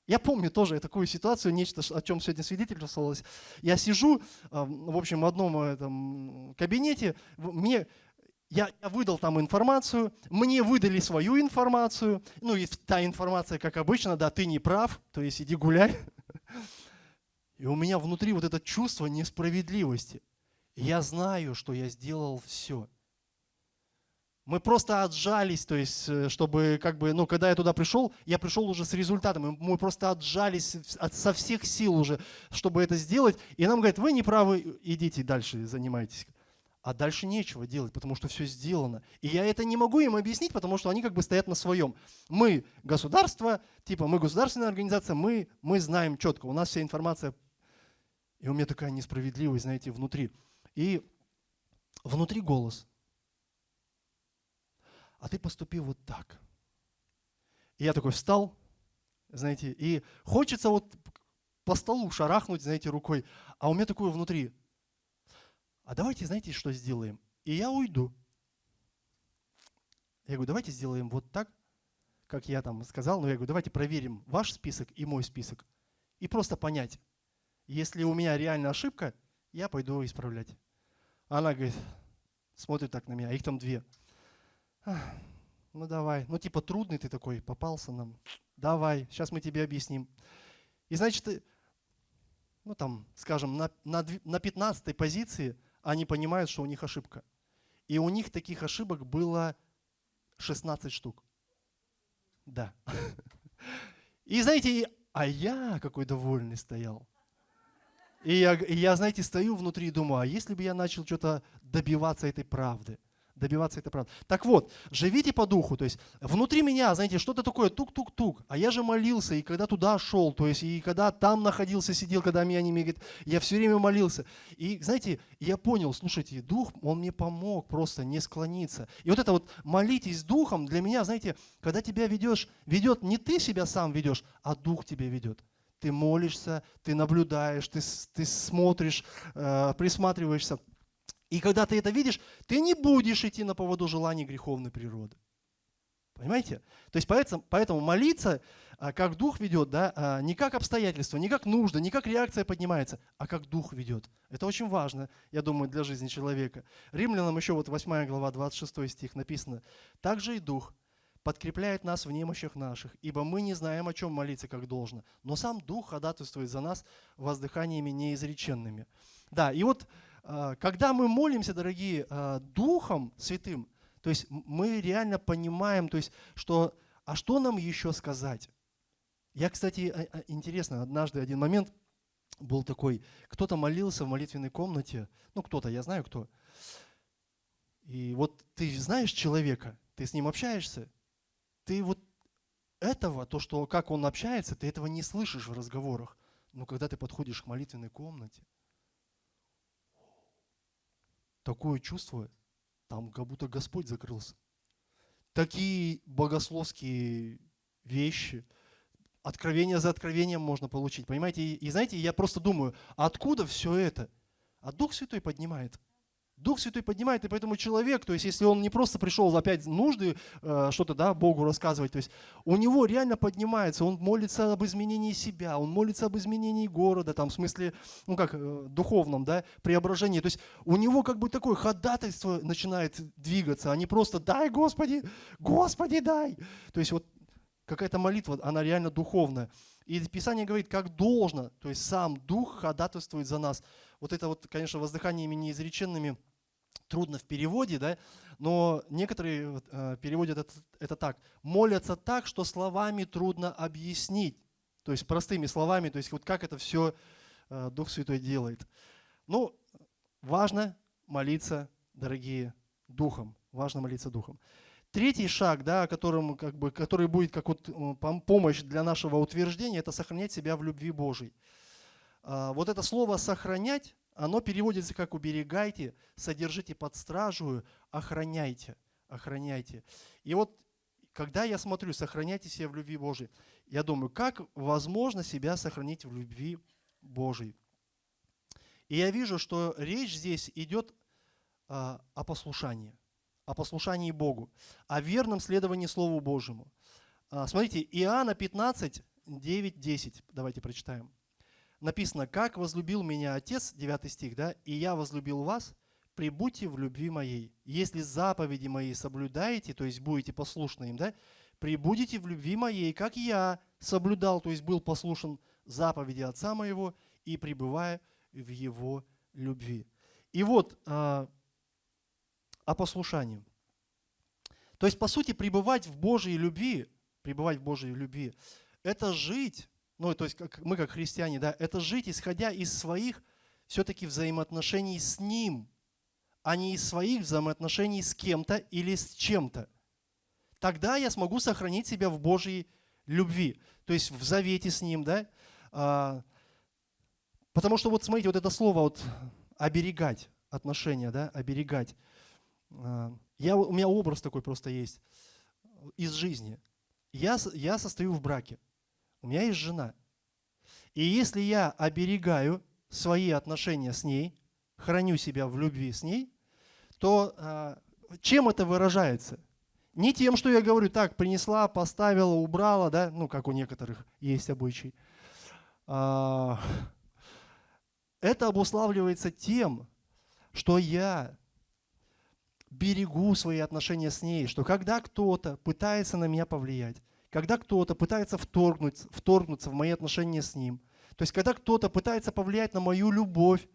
Я помню тоже такую ситуацию, нечто, о чем сегодня свидетельствовалось. Я сижу, в общем, в одном этом кабинете, я выдал там информацию, мне выдали свою информацию, ну и та информация, как обычно, да, ты не прав, то есть иди гуляй. И у меня внутри вот это чувство несправедливости. Я знаю, что я сделал все. Мы просто отжались, то есть, чтобы, как бы, ну, когда я пришел уже с результатом, мы просто отжались со всех сил уже, чтобы это сделать. И нам говорят, вы не правы, идите дальше, занимайтесь. А дальше нечего делать, потому что все сделано. И я это не могу им объяснить, потому что они как бы стоят на своем. Мы государство, типа мы государственная организация, мы знаем четко, у нас вся информация. И у меня такая несправедливость, знаете, внутри. И внутри голос. А ты поступи вот так. И я такой встал, знаете, и хочется вот по столу шарахнуть, знаете, рукой. А у меня такое внутри. А давайте, знаете, что сделаем? И я уйду. Я говорю, давайте сделаем вот так, как я там сказал. Но я говорю, давайте проверим ваш список и мой список. И просто понять, если у меня реально ошибка, я пойду исправлять. Она говорит, смотрит так на меня, а их там 2. Ну давай, ну типа трудный ты такой, попался нам. Давай, сейчас мы тебе объясним. И значит, ну там, скажем, на 15-й позиции они понимают, что у них ошибка. И у них таких ошибок было 16 штук. Да. И знаете, а я какой довольный стоял. И я, знаете, стою внутри и думаю, а если бы я начал что-то добиваться этой правды? Так вот, живите по духу, то есть внутри меня, знаете, что-то такое тук-тук-тук, а я же молился, и когда туда шел, то есть и когда там находился, сидел, когда меня не мигает, я все время молился. И, знаете, я понял, слушайте, дух, он мне помог просто не склониться. И вот это вот молитесь духом для меня, знаете, когда тебя ведет не ты себя сам ведешь, а дух тебя ведет. Ты молишься, ты наблюдаешь, ты смотришь, присматриваешься. И когда ты это видишь, ты не будешь идти на поводу желаний греховной природы. Понимаете? То есть поэтому молиться, как Дух ведет, да, не как обстоятельства, не как нужда, не как реакция поднимается, а как Дух ведет. Это очень важно, я думаю, для жизни человека. Римлянам еще вот 8 глава, 26 стих написано. «Также и Дух подкрепляет нас в немощах наших, ибо мы не знаем, о чем молиться, как должно, но сам Дух ходатайствует за нас воздыханиями неизреченными». Да, и вот когда мы молимся, дорогие, Духом Святым, то есть мы реально понимаем, то есть, что нам еще сказать? Я, кстати, интересно, однажды один момент был такой, кто-то молился в молитвенной комнате, ну кто-то, я знаю кто, и вот ты знаешь человека, ты с ним общаешься, ты вот как он общается, ты этого не слышишь в разговорах, но когда ты подходишь к молитвенной комнате, такое чувство, там как будто Господь закрылся. Такие богословские вещи, откровение за откровением можно получить, понимаете? И знаете, я просто думаю, откуда все это? а Дух Святой поднимает. Дух Святой поднимает, и поэтому человек, то есть если он не просто пришел опять нужды что-то, да, Богу рассказывать, то есть у него реально поднимается, он молится об изменении себя, он молится об изменении города, там, в смысле, ну как, духовном, да, преображении. То есть у него как бы такое ходатайство начинает двигаться, а не просто «дай, Господи, Господи, дай». То есть вот какая-то молитва, она реально духовная. И Писание говорит, как должно, то есть сам Дух ходатайствует за нас. Вот это вот, конечно, воздыханиями неизреченными трудно в переводе, да, но некоторые переводят это так. Молятся так, что словами трудно объяснить. То есть простыми словами, то есть вот как это все Дух Святой делает. Ну, важно молиться, дорогие, Духом. Важно молиться Духом. Третий шаг, да, который будет как вот помощь для нашего утверждения, это сохранять себя в любви Божией. Вот это слово «сохранять», оно переводится как «уберегайте», «содержите под стражу», «охраняйте», «охраняйте». И вот, когда я смотрю «сохраняйте себя в любви Божией», я думаю, как возможно себя сохранить в любви Божией. И я вижу, что речь здесь идет о послушании Богу, о верном следовании Слову Божьему. Смотрите, Иоанна 15, 9, 10, давайте прочитаем. Написано, как возлюбил меня Отец, 9 стих, да, и я возлюбил вас, прибудьте в любви моей. Если заповеди мои соблюдаете, то есть будете послушны им, да, прибудете в любви моей, как я соблюдал, то есть был послушен заповеди Отца моего и пребывая в его любви. И вот о послушании. То есть, по сути, пребывать в Божьей любви, это жить. Ну, то есть мы как христиане, да, это жить, исходя из своих все-таки взаимоотношений с Ним, а не из своих взаимоотношений с кем-то или с чем-то. Тогда я смогу сохранить себя в Божьей любви, то есть в завете с Ним, да. Потому что вот смотрите, вот это слово вот оберегать отношения, да, оберегать. У меня образ такой просто есть из жизни. Я состою в браке. У меня есть жена. И если я оберегаю свои отношения с ней, храню себя в любви с ней, то чем это выражается? Не тем, что я говорю, так, принесла, поставила, убрала, да, ну, как у некоторых есть обычай. Это обуславливается тем, что я берегу свои отношения с ней, что когда кто-то пытается на меня повлиять, когда кто-то пытается вторгнуться в мои отношения с ним, то есть когда кто-то пытается повлиять на мою любовь,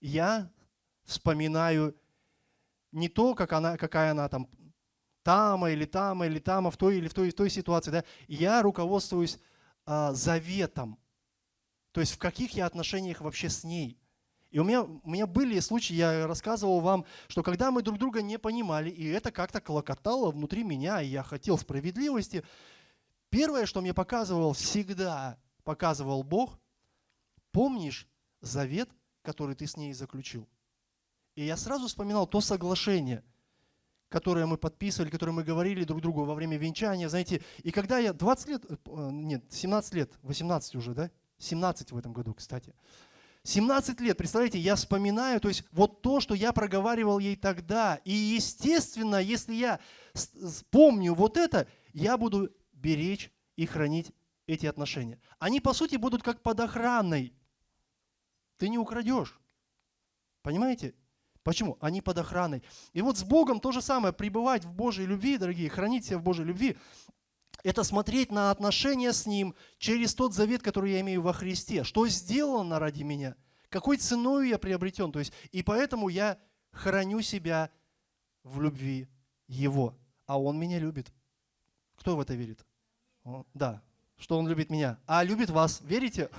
я вспоминаю не то, какая она там или там, в той или в той ситуации. Да? Я руководствуюсь заветом, то есть в каких я отношениях вообще с ней. И у меня были случаи, я рассказывал вам, что когда мы друг друга не понимали, и это как-то клокотало внутри меня, и я хотел справедливости, первое, что мне всегда показывал Бог, помнишь завет, который ты с ней заключил? И я сразу вспоминал то соглашение, которое мы подписывали, которое мы говорили друг другу во время венчания, знаете. И когда я 17 лет, 18 уже, да? 17 в этом году, кстати. 17 лет, представляете, я вспоминаю, то есть вот то, что я проговаривал ей тогда. И естественно, если я помню вот это, я буду беречь и хранить эти отношения. Они, по сути, будут как под охраной. Ты не украдешь. Понимаете? Почему? Они под охраной. И вот с Богом то же самое. Пребывать в Божьей любви, дорогие, хранить себя в Божьей любви, это смотреть на отношения с Ним через тот завет, который я имею во Христе. Что сделано ради меня? Какой ценой я приобретен? То есть, и поэтому я храню себя в любви Его. А Он меня любит. Кто в это верит? Да, что Он любит меня. А любит вас. Верите?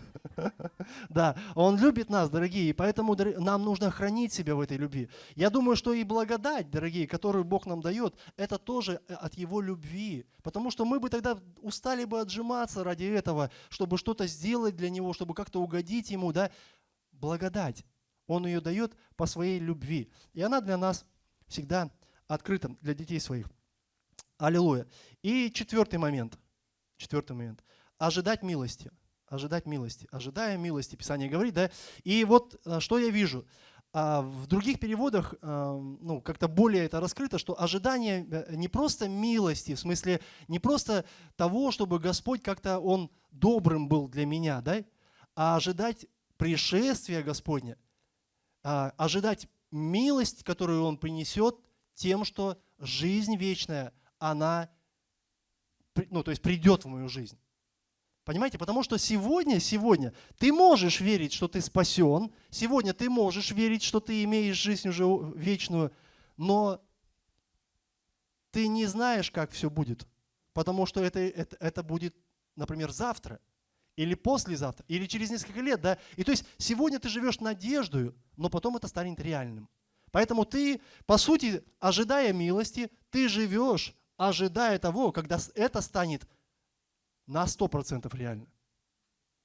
Да, Он любит нас, дорогие. И поэтому нам нужно хранить себя в этой любви. Я думаю, что и благодать, дорогие, которую Бог нам дает, это тоже от Его любви. Потому что мы бы тогда устали бы отжиматься ради этого, чтобы что-то сделать для Него, чтобы как-то угодить Ему. Да? Благодать. Он ее дает по своей любви. И она для нас всегда открыта, для детей своих. Аллилуйя. И четвертый момент. Ожидать милости. ожидать милости. Ожидая милости, Писание говорит, да. И вот что я вижу. В других переводах как-то более это раскрыто, что ожидание не просто милости, в смысле не просто того, чтобы Господь как-то Он добрым был для меня, да, а ожидать пришествия Господня, ожидать милость, которую Он принесет тем, что жизнь вечная, она то есть придет в мою жизнь. Понимаете? Потому что сегодня ты можешь верить, что ты спасен, сегодня ты можешь верить, что ты имеешь жизнь уже вечную, но ты не знаешь, как все будет, потому что это будет, например, завтра, или послезавтра, или через несколько лет, да? И то есть сегодня ты живешь надеждой, но потом это станет реальным. Поэтому ты, по сути, ожидая милости, ты живешь, ожидая того, когда это станет на 100% реально.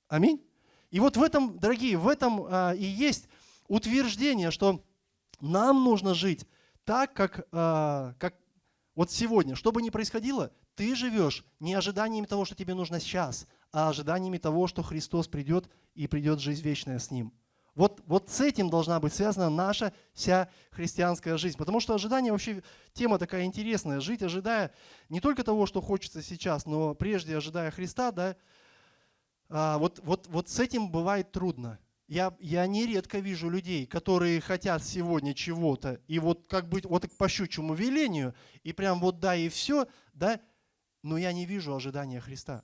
Аминь. И вот в этом, дорогие, в этом и есть утверждение, что нам нужно жить так, как вот сегодня. Что бы ни происходило, ты живешь не ожиданиями того, что тебе нужно сейчас, а ожиданиями того, что Христос придет и придет жизнь вечная с Ним. Вот с этим должна быть связана наша вся христианская жизнь. Потому что ожидание вообще тема такая интересная. Жить, ожидая не только того, что хочется сейчас, но прежде ожидая Христа, да, вот с этим бывает трудно. Я нередко вижу людей, которые хотят сегодня чего-то, и вот как бы вот по щучьему велению, и прям вот да и все, да, но я не вижу ожидания Христа.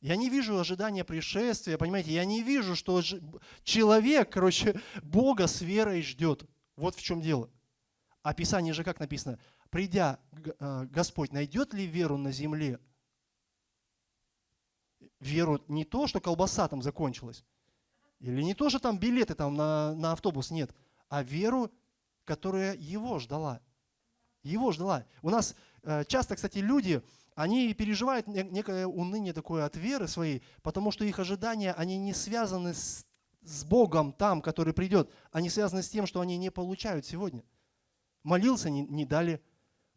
Я не вижу ожидания пришествия, понимаете, я не вижу, что человек, Бога с верой ждет. Вот в чем дело. А Писание же как написано? Придя, Господь найдет ли веру на земле? Веру не то, что колбаса там закончилась, или не то, что там билеты там на автобус нет, а веру, которая его ждала. Его ждала. У нас часто, кстати, люди, они переживают некое уныние такое от веры своей, потому что их ожидания, они не связаны с Богом там, который придет. Они связаны с тем, что они не получают сегодня. Молился, не дали.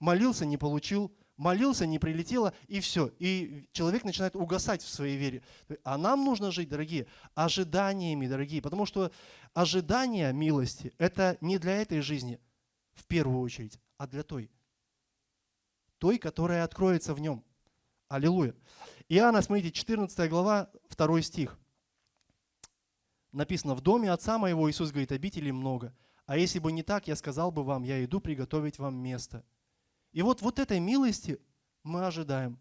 Молился, не получил. Молился, не прилетело, и все. И человек начинает угасать в своей вере. А нам нужно жить, дорогие, ожиданиями, дорогие. Потому что ожидание милости – это не для этой жизни в первую очередь, а для той, которая откроется в нем. Аллилуйя. Иоанна, смотрите, 14 глава, 2 стих. Написано: «В доме отца моего, Иисус говорит, обителей много. А если бы не так, я сказал бы вам, я иду приготовить вам место». И вот этой милости мы ожидаем,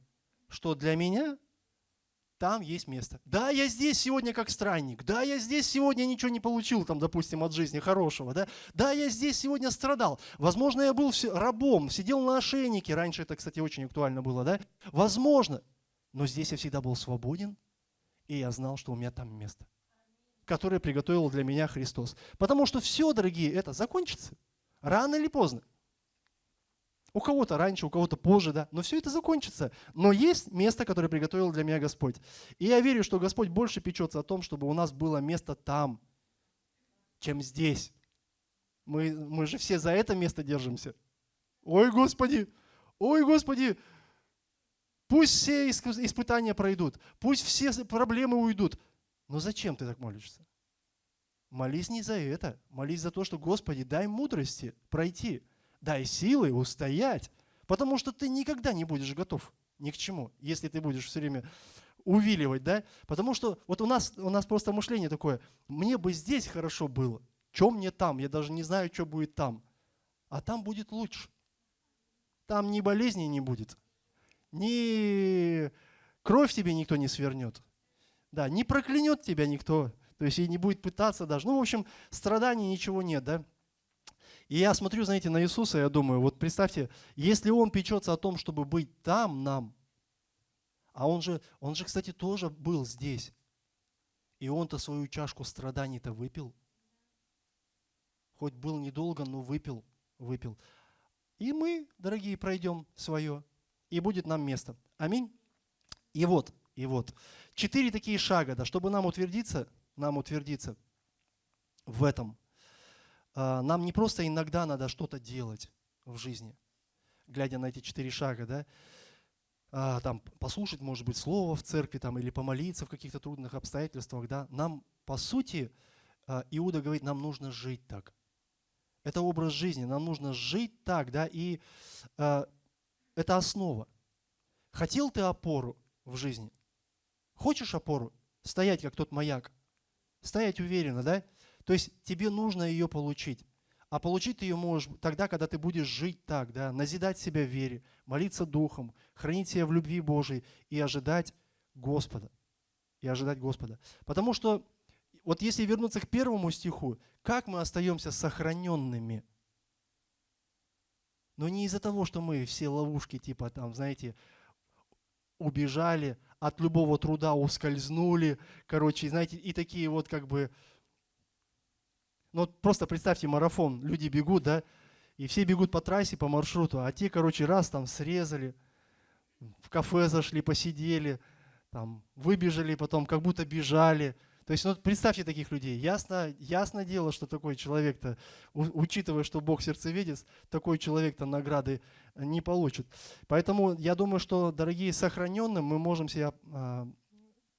что для меня там есть место. Да, я здесь сегодня как странник. Да, я здесь сегодня ничего не получил, там, допустим, от жизни хорошего. Да, я здесь сегодня страдал. Возможно, я был рабом, сидел на ошейнике. Раньше это, кстати, очень актуально было, да? Возможно. Но здесь я всегда был свободен, и я знал, что у меня там место, которое приготовил для меня Христос. Потому что все, дорогие, это закончится. Рано или поздно. У кого-то раньше, у кого-то позже, да, но все это закончится. Но есть место, которое приготовил для меня Господь. И я верю, что Господь больше печется о том, чтобы у нас было место там, чем здесь. Мы же все за это место держимся. Ой, Господи, пусть все испытания пройдут, пусть все проблемы уйдут. Но зачем ты так молишься? Молись не за это, молись за то, что, Господи, дай мудрости пройти. Дай силы устоять, потому что ты никогда не будешь готов ни к чему, если ты будешь все время увиливать, да? Потому что вот у нас просто мышление такое: мне бы здесь хорошо было, что мне там? Я даже не знаю, что будет там. А там будет лучше. Там ни болезни не будет, ни кровь тебе никто не свернет, да, не проклянет тебя никто, то есть и не будет пытаться даже. Ну, в общем, страданий ничего нет, да? И я смотрю, знаете, на Иисуса, я думаю, вот представьте, если Он печется о том, чтобы быть там нам, а Он же, кстати, тоже был здесь, и Он-то свою чашку страданий-то выпил, хоть был недолго, но выпил. И мы, дорогие, пройдем свое, и будет нам место. Аминь. И вот, 4 такие шага, да, чтобы нам утвердиться в этом. Нам не просто иногда надо что-то делать в жизни, глядя на эти 4 шага, да. там, послушать, может быть, слово в церкви там, или помолиться в каких-то трудных обстоятельствах. Да? Нам, по сути, Иуда говорит, нам нужно жить так. Это образ жизни, нам нужно жить так, да, и это основа. Хотел ты опору в жизни? Хочешь опору? Стоять, как тот маяк. Стоять уверенно, да? То есть тебе нужно ее получить. А получить ты ее можешь тогда, когда ты будешь жить так, да, назидать себя в вере, молиться Духом, хранить себя в любви Божией и ожидать Господа. И ожидать Господа. Потому что, вот если вернуться к 1 стиху, как мы остаемся сохраненными? Но не из-за того, что мы все ловушки, типа там, знаете, убежали, от любого труда ускользнули, короче, знаете, и такие вот как бы, ну вот просто представьте марафон, люди бегут, да, и все бегут по трассе, по маршруту, а те, короче, раз там срезали, в кафе зашли, посидели, там, выбежали, потом как будто бежали. То есть, ну, представьте таких людей. Ясно дело, что такой человек-то, учитывая, что Бог сердцеведец, такой человек-то награды не получит. Поэтому я думаю, что, дорогие, сохраненным мы можем себя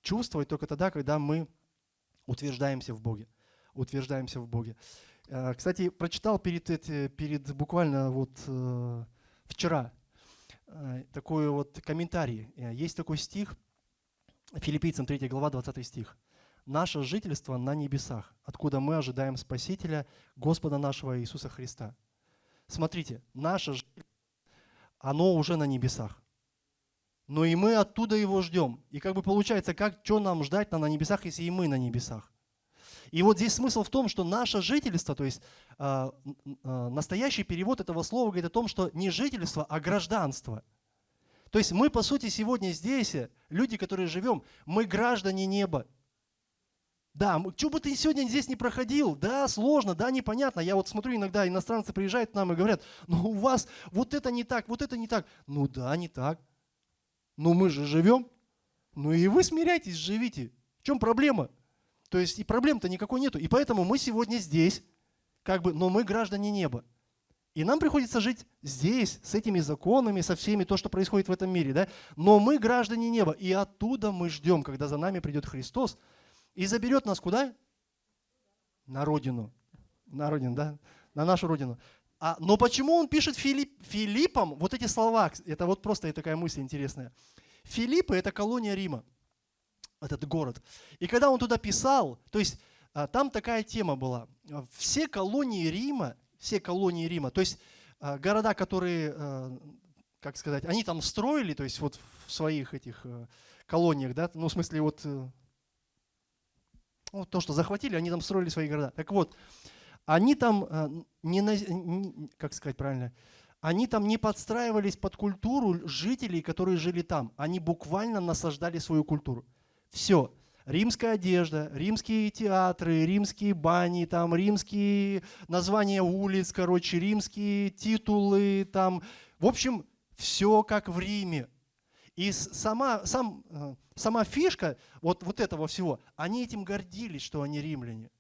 чувствовать только тогда, когда мы утверждаемся в Боге. Утверждаемся в Боге. Кстати, прочитал перед буквально вот вчера такой вот комментарий. Есть такой стих, Филиппийцам 3 глава, 20 стих. «Наше жительство на небесах, откуда мы ожидаем Спасителя, Господа нашего Иисуса Христа». Смотрите, наше жительство, оно уже на небесах. Но и мы оттуда его ждем. И как бы получается, что нам ждать на небесах, если и мы на небесах? И вот здесь смысл в том, что наше жительство, то есть настоящий перевод этого слова говорит о том, что не жительство, а гражданство. То есть мы, по сути, сегодня здесь, люди, которые живем, мы граждане неба. Да, что бы ты сегодня здесь не проходил, да, сложно, да, непонятно. Я вот смотрю, иногда иностранцы приезжают к нам и говорят, ну у вас вот это не так, вот это не так. Ну да, не так. Но мы же живем. Ну и вы смиряйтесь, живите. В чем проблема? То есть и проблем-то никакой нету. И поэтому мы сегодня здесь, как бы, но мы граждане неба. И нам приходится жить здесь, с этими законами, со всеми, то, что происходит в этом мире. Да? Но мы граждане неба. И оттуда мы ждем, когда за нами придет Христос и заберет нас куда? На родину. На родину, да? На нашу родину. Но почему он пишет Филиппам вот эти слова? Это вот просто такая мысль интересная. Филиппы – это колония Рима, этот город. И когда он туда писал, то есть там такая тема была. Все колонии Рима, то есть города, которые, как сказать, они там строили, то есть вот в своих этих колониях, да, ну в смысле вот то, что захватили, они там строили свои города. Так вот, они там как сказать правильно, они там не подстраивались под культуру жителей, которые жили там. Они буквально насаждали свою культуру. Все. Римская одежда, римские театры, римские бани, там, римские названия улиц, короче, римские титулы, там. В общем, все как в Риме. И сама фишка вот этого всего, они этим гордились, что они римляне.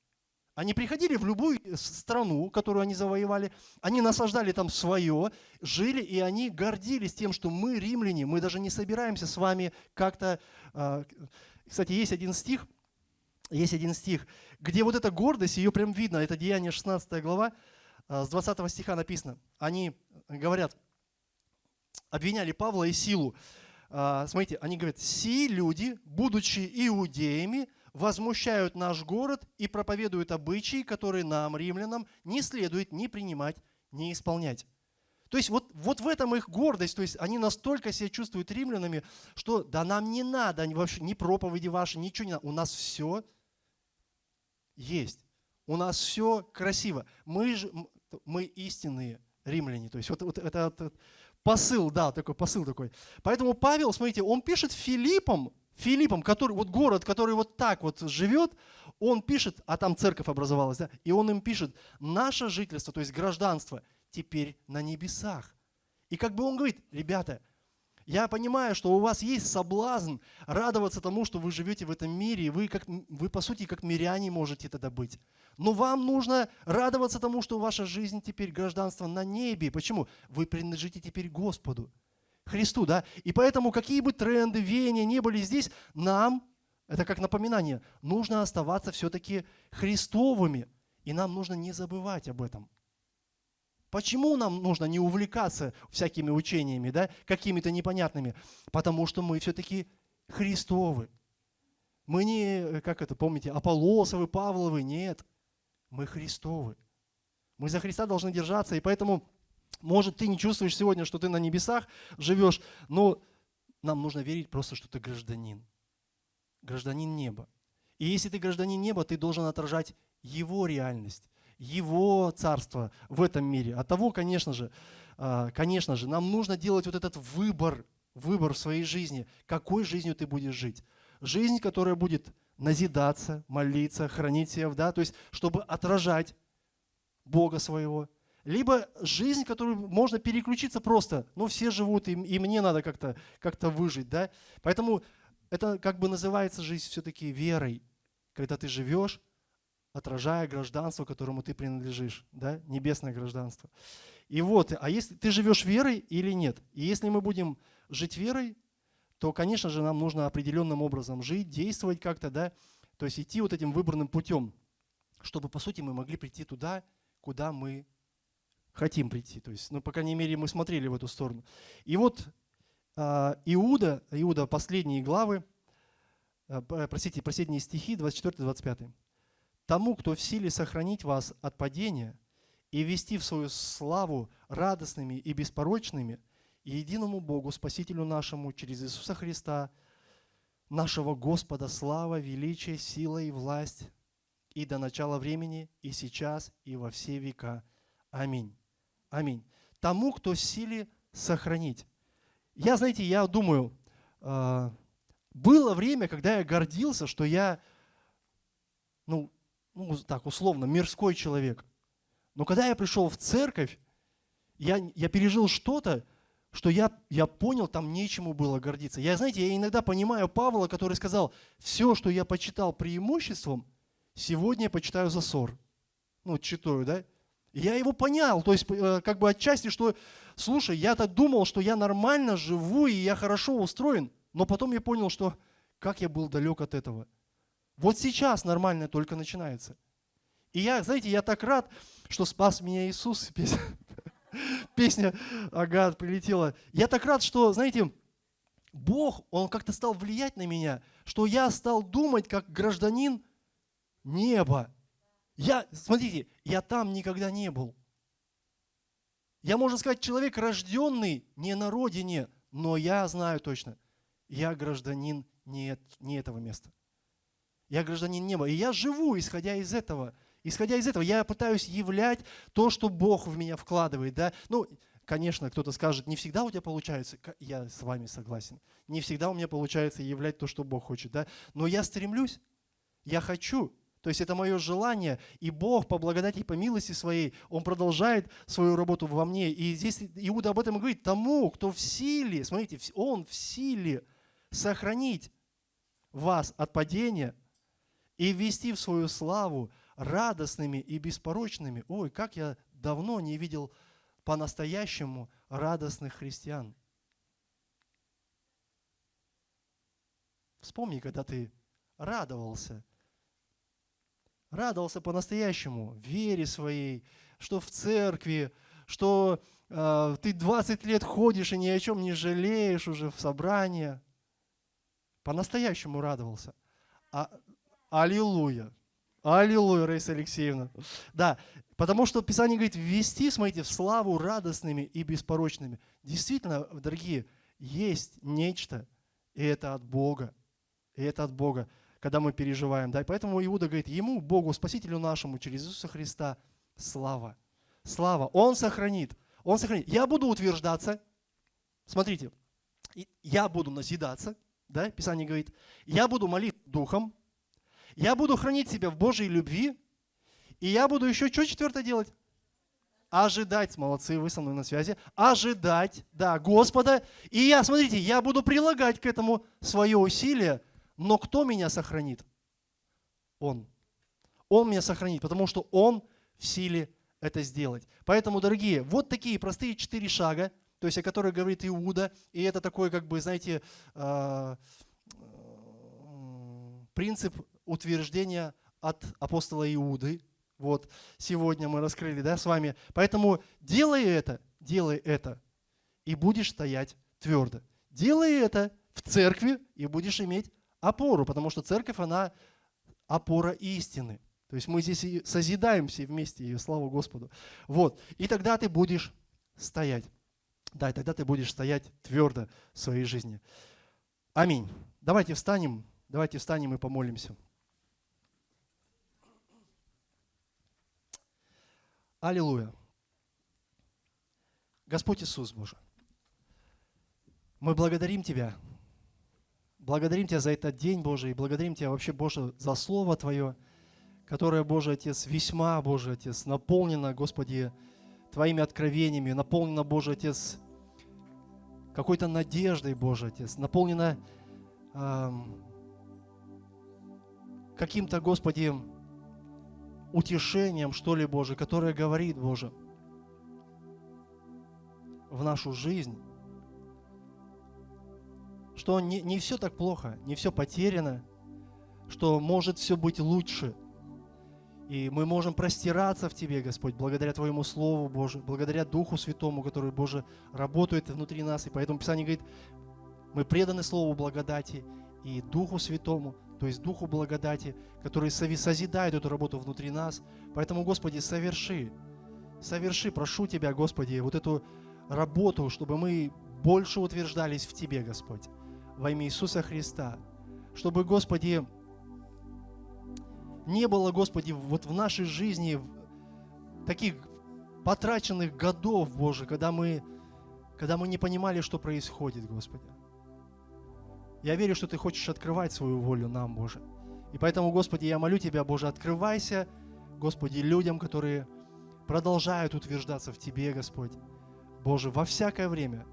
Они приходили в любую страну, которую они завоевали, они насаждали там свое, жили, и они гордились тем, что мы, римляне, мы даже не собираемся с вами как-то... Кстати, есть один стих, где вот эта гордость, ее прям видно, это Деяние 16 глава, с 20 стиха написано. Они говорят, обвиняли Павла и Силу. Смотрите, они говорят, «Сии люди, будучи иудеями, возмущают наш город и проповедуют обычаи, которые нам, римлянам, не следует ни принимать, ни исполнять». То есть вот в этом их гордость, то есть они настолько себя чувствуют римлянами, что да нам не надо вообще ни проповеди ваши, ничего не надо, у нас все есть, у нас все красиво, мы истинные римляне, то есть вот это посыл, да, посыл такой. Поэтому Павел, смотрите, он пишет Филиппам, который, вот город, который вот так вот живет, он пишет, а там церковь образовалась, да, и он им пишет, наше жительство, то есть гражданство, теперь на небесах. И как бы он говорит, ребята, я понимаю, что у вас есть соблазн радоваться тому, что вы живете в этом мире, и вы по сути как миряне можете тогда быть. Но вам нужно радоваться тому, что ваша жизнь теперь гражданство на небе. Почему? Вы принадлежите теперь Господу. Христу, да? И поэтому какие бы тренды, веяния не были здесь, нам, это как напоминание, нужно оставаться все-таки христовыми. И нам нужно не забывать об этом. Почему нам нужно не увлекаться всякими учениями, да, какими-то непонятными? Потому что мы все-таки Христовы. Мы не, как это, помните, Аполлосовы, Павловы, нет. Мы Христовы. Мы за Христа должны держаться, и поэтому, может, ты не чувствуешь сегодня, что ты на небесах живешь, но нам нужно верить просто, что ты гражданин. Гражданин неба. И если ты гражданин неба, ты должен отражать Его реальность, Его царство в этом мире. От того, конечно же, нам нужно делать вот этот выбор в своей жизни. Какой жизнью ты будешь жить? Жизнь, которая будет назидаться, молиться, хранить себя, да, то есть, чтобы отражать Бога своего. Либо жизнь, которую можно переключиться просто. Ну, все живут, и мне надо как-то выжить, да. Поэтому это как бы называется жизнь все-таки верой, когда ты живешь, отражая гражданство, которому ты принадлежишь, да, небесное гражданство. И вот, а если ты живешь верой или нет? И если мы будем жить верой, то, конечно же, нам нужно определенным образом жить, действовать как-то, да, то есть идти вот этим выбранным путем, чтобы, по сути, мы могли прийти туда, куда мы хотим прийти. То есть, ну, по крайней мере, мы смотрели в эту сторону. И вот Иуда, последние главы, последние стихи, 24-25. «Тому, кто в силе сохранить вас от падения и ввести в свою славу радостными и беспорочными, и единому Богу, Спасителю нашему, через Иисуса Христа, нашего Господа, слава, величие, сила и власть, и до начала времени, и сейчас, и во все века. Аминь». Аминь. Тому, кто в силе сохранить. Я думаю, было время, когда я гордился, что я, так условно, мирской человек. Но когда я пришел в церковь, я пережил что-то, что я понял, там нечему было гордиться. Я иногда понимаю Павла, который сказал, все, что я почитал преимуществом, сегодня я почитаю за ссор. Читаю, да? Я его понял, то есть как бы отчасти, что, слушай, я-то думал, что я нормально живу и я хорошо устроен, но потом я понял, что как я был далек от этого. Вот сейчас нормально только начинается. И я так рад, что спас меня Иисус. Песня Агат прилетела. Я так рад, что, Бог, Он как-то стал влиять на меня, что я стал думать как гражданин неба. Я там никогда не был. Я, можно сказать, человек, рожденный не на родине, но я знаю точно, я гражданин не этого места. Я гражданин неба. И я живу, исходя из этого. Я пытаюсь являть то, что Бог в меня вкладывает. Да? Конечно, кто-то скажет, не всегда у тебя получается. Я с вами согласен. Не всегда у меня получается являть то, что Бог хочет. Да? Но я стремлюсь, я хочу. То есть это мое желание, и Бог по благодати и по милости своей, Он продолжает свою работу во мне. И здесь Иуда об этом и говорит, тому, кто в силе, смотрите, Он в силе сохранить вас от падения и ввести в свою славу радостными и беспорочными. Ой, как я давно не видел по-настоящему радостных христиан. Вспомни, когда ты радовался по-настоящему, в вере своей, что в церкви, что ты 20 лет ходишь и ни о чем не жалеешь уже в собрания. По-настоящему радовался. Аллилуйя. Аллилуйя, Раиса Алексеевна. Да, потому что Писание говорит, ввести, смотрите, в славу радостными и беспорочными. Действительно, дорогие, есть нечто, и это от Бога. Когда мы переживаем. Да? И поэтому Иуда говорит, ему, Богу, Спасителю нашему, через Иисуса Христа, слава. Слава. Он сохранит. Я буду утверждаться. Смотрите, я буду назидаться. Да? Писание говорит, я буду молиться духом. Я буду хранить себя в Божьей любви. И я буду еще что четвертое делать? Ожидать. Молодцы, вы со мной на связи. Ожидать, да, Господа. И я буду прилагать к этому свое усилие. Но кто меня сохранит? Он. Он меня сохранит, потому что Он в силе это сделать. Поэтому, дорогие, вот такие простые 4 шага, то есть о которой говорит Иуда, и это такой, как бы, знаете, принцип утверждения от апостола Иуды. Вот, сегодня мы раскрыли, да, с вами. Поэтому делай это, и будешь стоять твердо. Делай это в церкви, и будешь иметь опору, потому что церковь, она опора истины. То есть мы здесь и созидаем все вместе ее, слава Господу. Вот, и тогда ты будешь стоять. Да, и тогда ты будешь стоять твердо в своей жизни. Аминь. Давайте встанем и помолимся. Аллилуйя. Господь Иисус Боже, мы благодарим Тебя. Благодарим Тебя за этот день, Боже, и благодарим Тебя вообще, Боже, за Слово Твое, которое, Боже Отец, весьма, Боже Отец, наполнено, Господи, Твоими откровениями, наполнено, Боже Отец, какой-то надеждой, Боже Отец, наполнено каким-то, Господи, утешением, что ли, Боже, которое говорит, Боже, в нашу жизнь, что не все так плохо, не все потеряно, что может все быть лучше. И мы можем простираться в Тебе, Господь, благодаря Твоему Слову, Боже, благодаря Духу Святому, который, Боже, работает внутри нас. И поэтому Писание говорит, мы преданы Слову благодати и Духу Святому, то есть Духу благодати, который созидает эту работу внутри нас. Поэтому, Господи, соверши, прошу Тебя, Господи, вот эту работу, чтобы мы больше утверждались в Тебе, Господь, во имя Иисуса Христа. Чтобы, Господи, не было, Господи, вот в нашей жизни таких потраченных годов, Боже, когда мы не понимали, что происходит, Господи. Я верю, что Ты хочешь открывать свою волю нам, Боже. И поэтому, Господи, я молю Тебя, Боже, открывайся, Господи, людям, которые продолжают утверждаться в Тебе, Господь. Боже, во всякое время,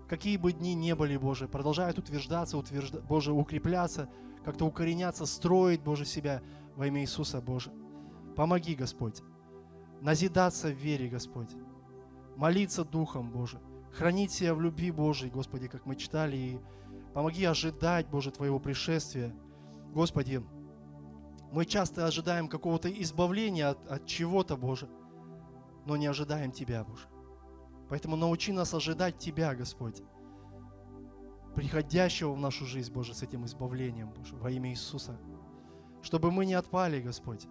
какие бы дни ни были, Боже, продолжают утверждаться, Боже, укрепляться, как-то укореняться, строить, Боже, себя во имя Иисуса, Боже. Помоги, Господь, назидаться в вере, Господь, молиться Духом, Боже, хранить себя в любви Божией, Господи, как мы читали, и помоги ожидать, Боже, Твоего пришествия. Господи, мы часто ожидаем какого-то избавления от чего-то, Боже, но не ожидаем Тебя, Боже. Поэтому научи нас ожидать Тебя, Господь, приходящего в нашу жизнь, Боже, с этим избавлением, Боже, во имя Иисуса. Чтобы мы не отпали, Господь,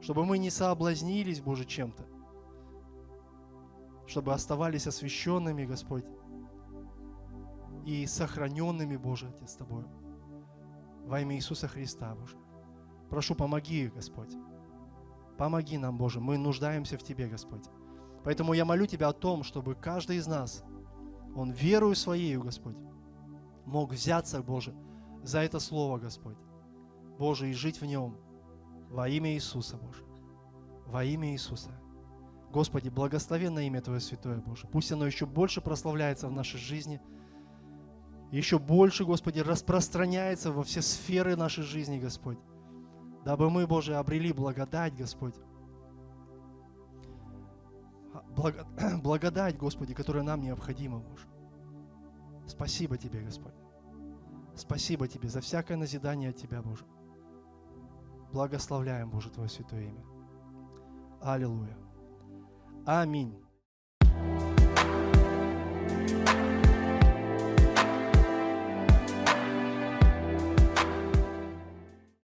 чтобы мы не соблазнились, Боже, чем-то, чтобы оставались освященными, Господь, и сохраненными, Боже, Отец, Тобою. Во имя Иисуса Христа, Боже. Прошу, помоги, Господь. Помоги нам, Боже. Мы нуждаемся в Тебе, Господь. Поэтому я молю Тебя о том, чтобы каждый из нас, он верою своей, Господь, мог взяться, Боже, за это Слово, Господь, Боже, и жить в нем во имя Иисуса, Боже. Во имя Иисуса. Господи, благословенное имя Твое святое, Боже. Пусть оно еще больше прославляется в нашей жизни, еще больше, Господи, распространяется во все сферы нашей жизни, Господь, дабы мы, Боже, обрели благодать, Господь. Благодать, Господи, которая нам необходима, Боже. Спасибо Тебе, Господь. Спасибо Тебе за всякое назидание от Тебя, Боже. Благословляем, Боже, Твое святое имя. Аллилуйя. Аминь.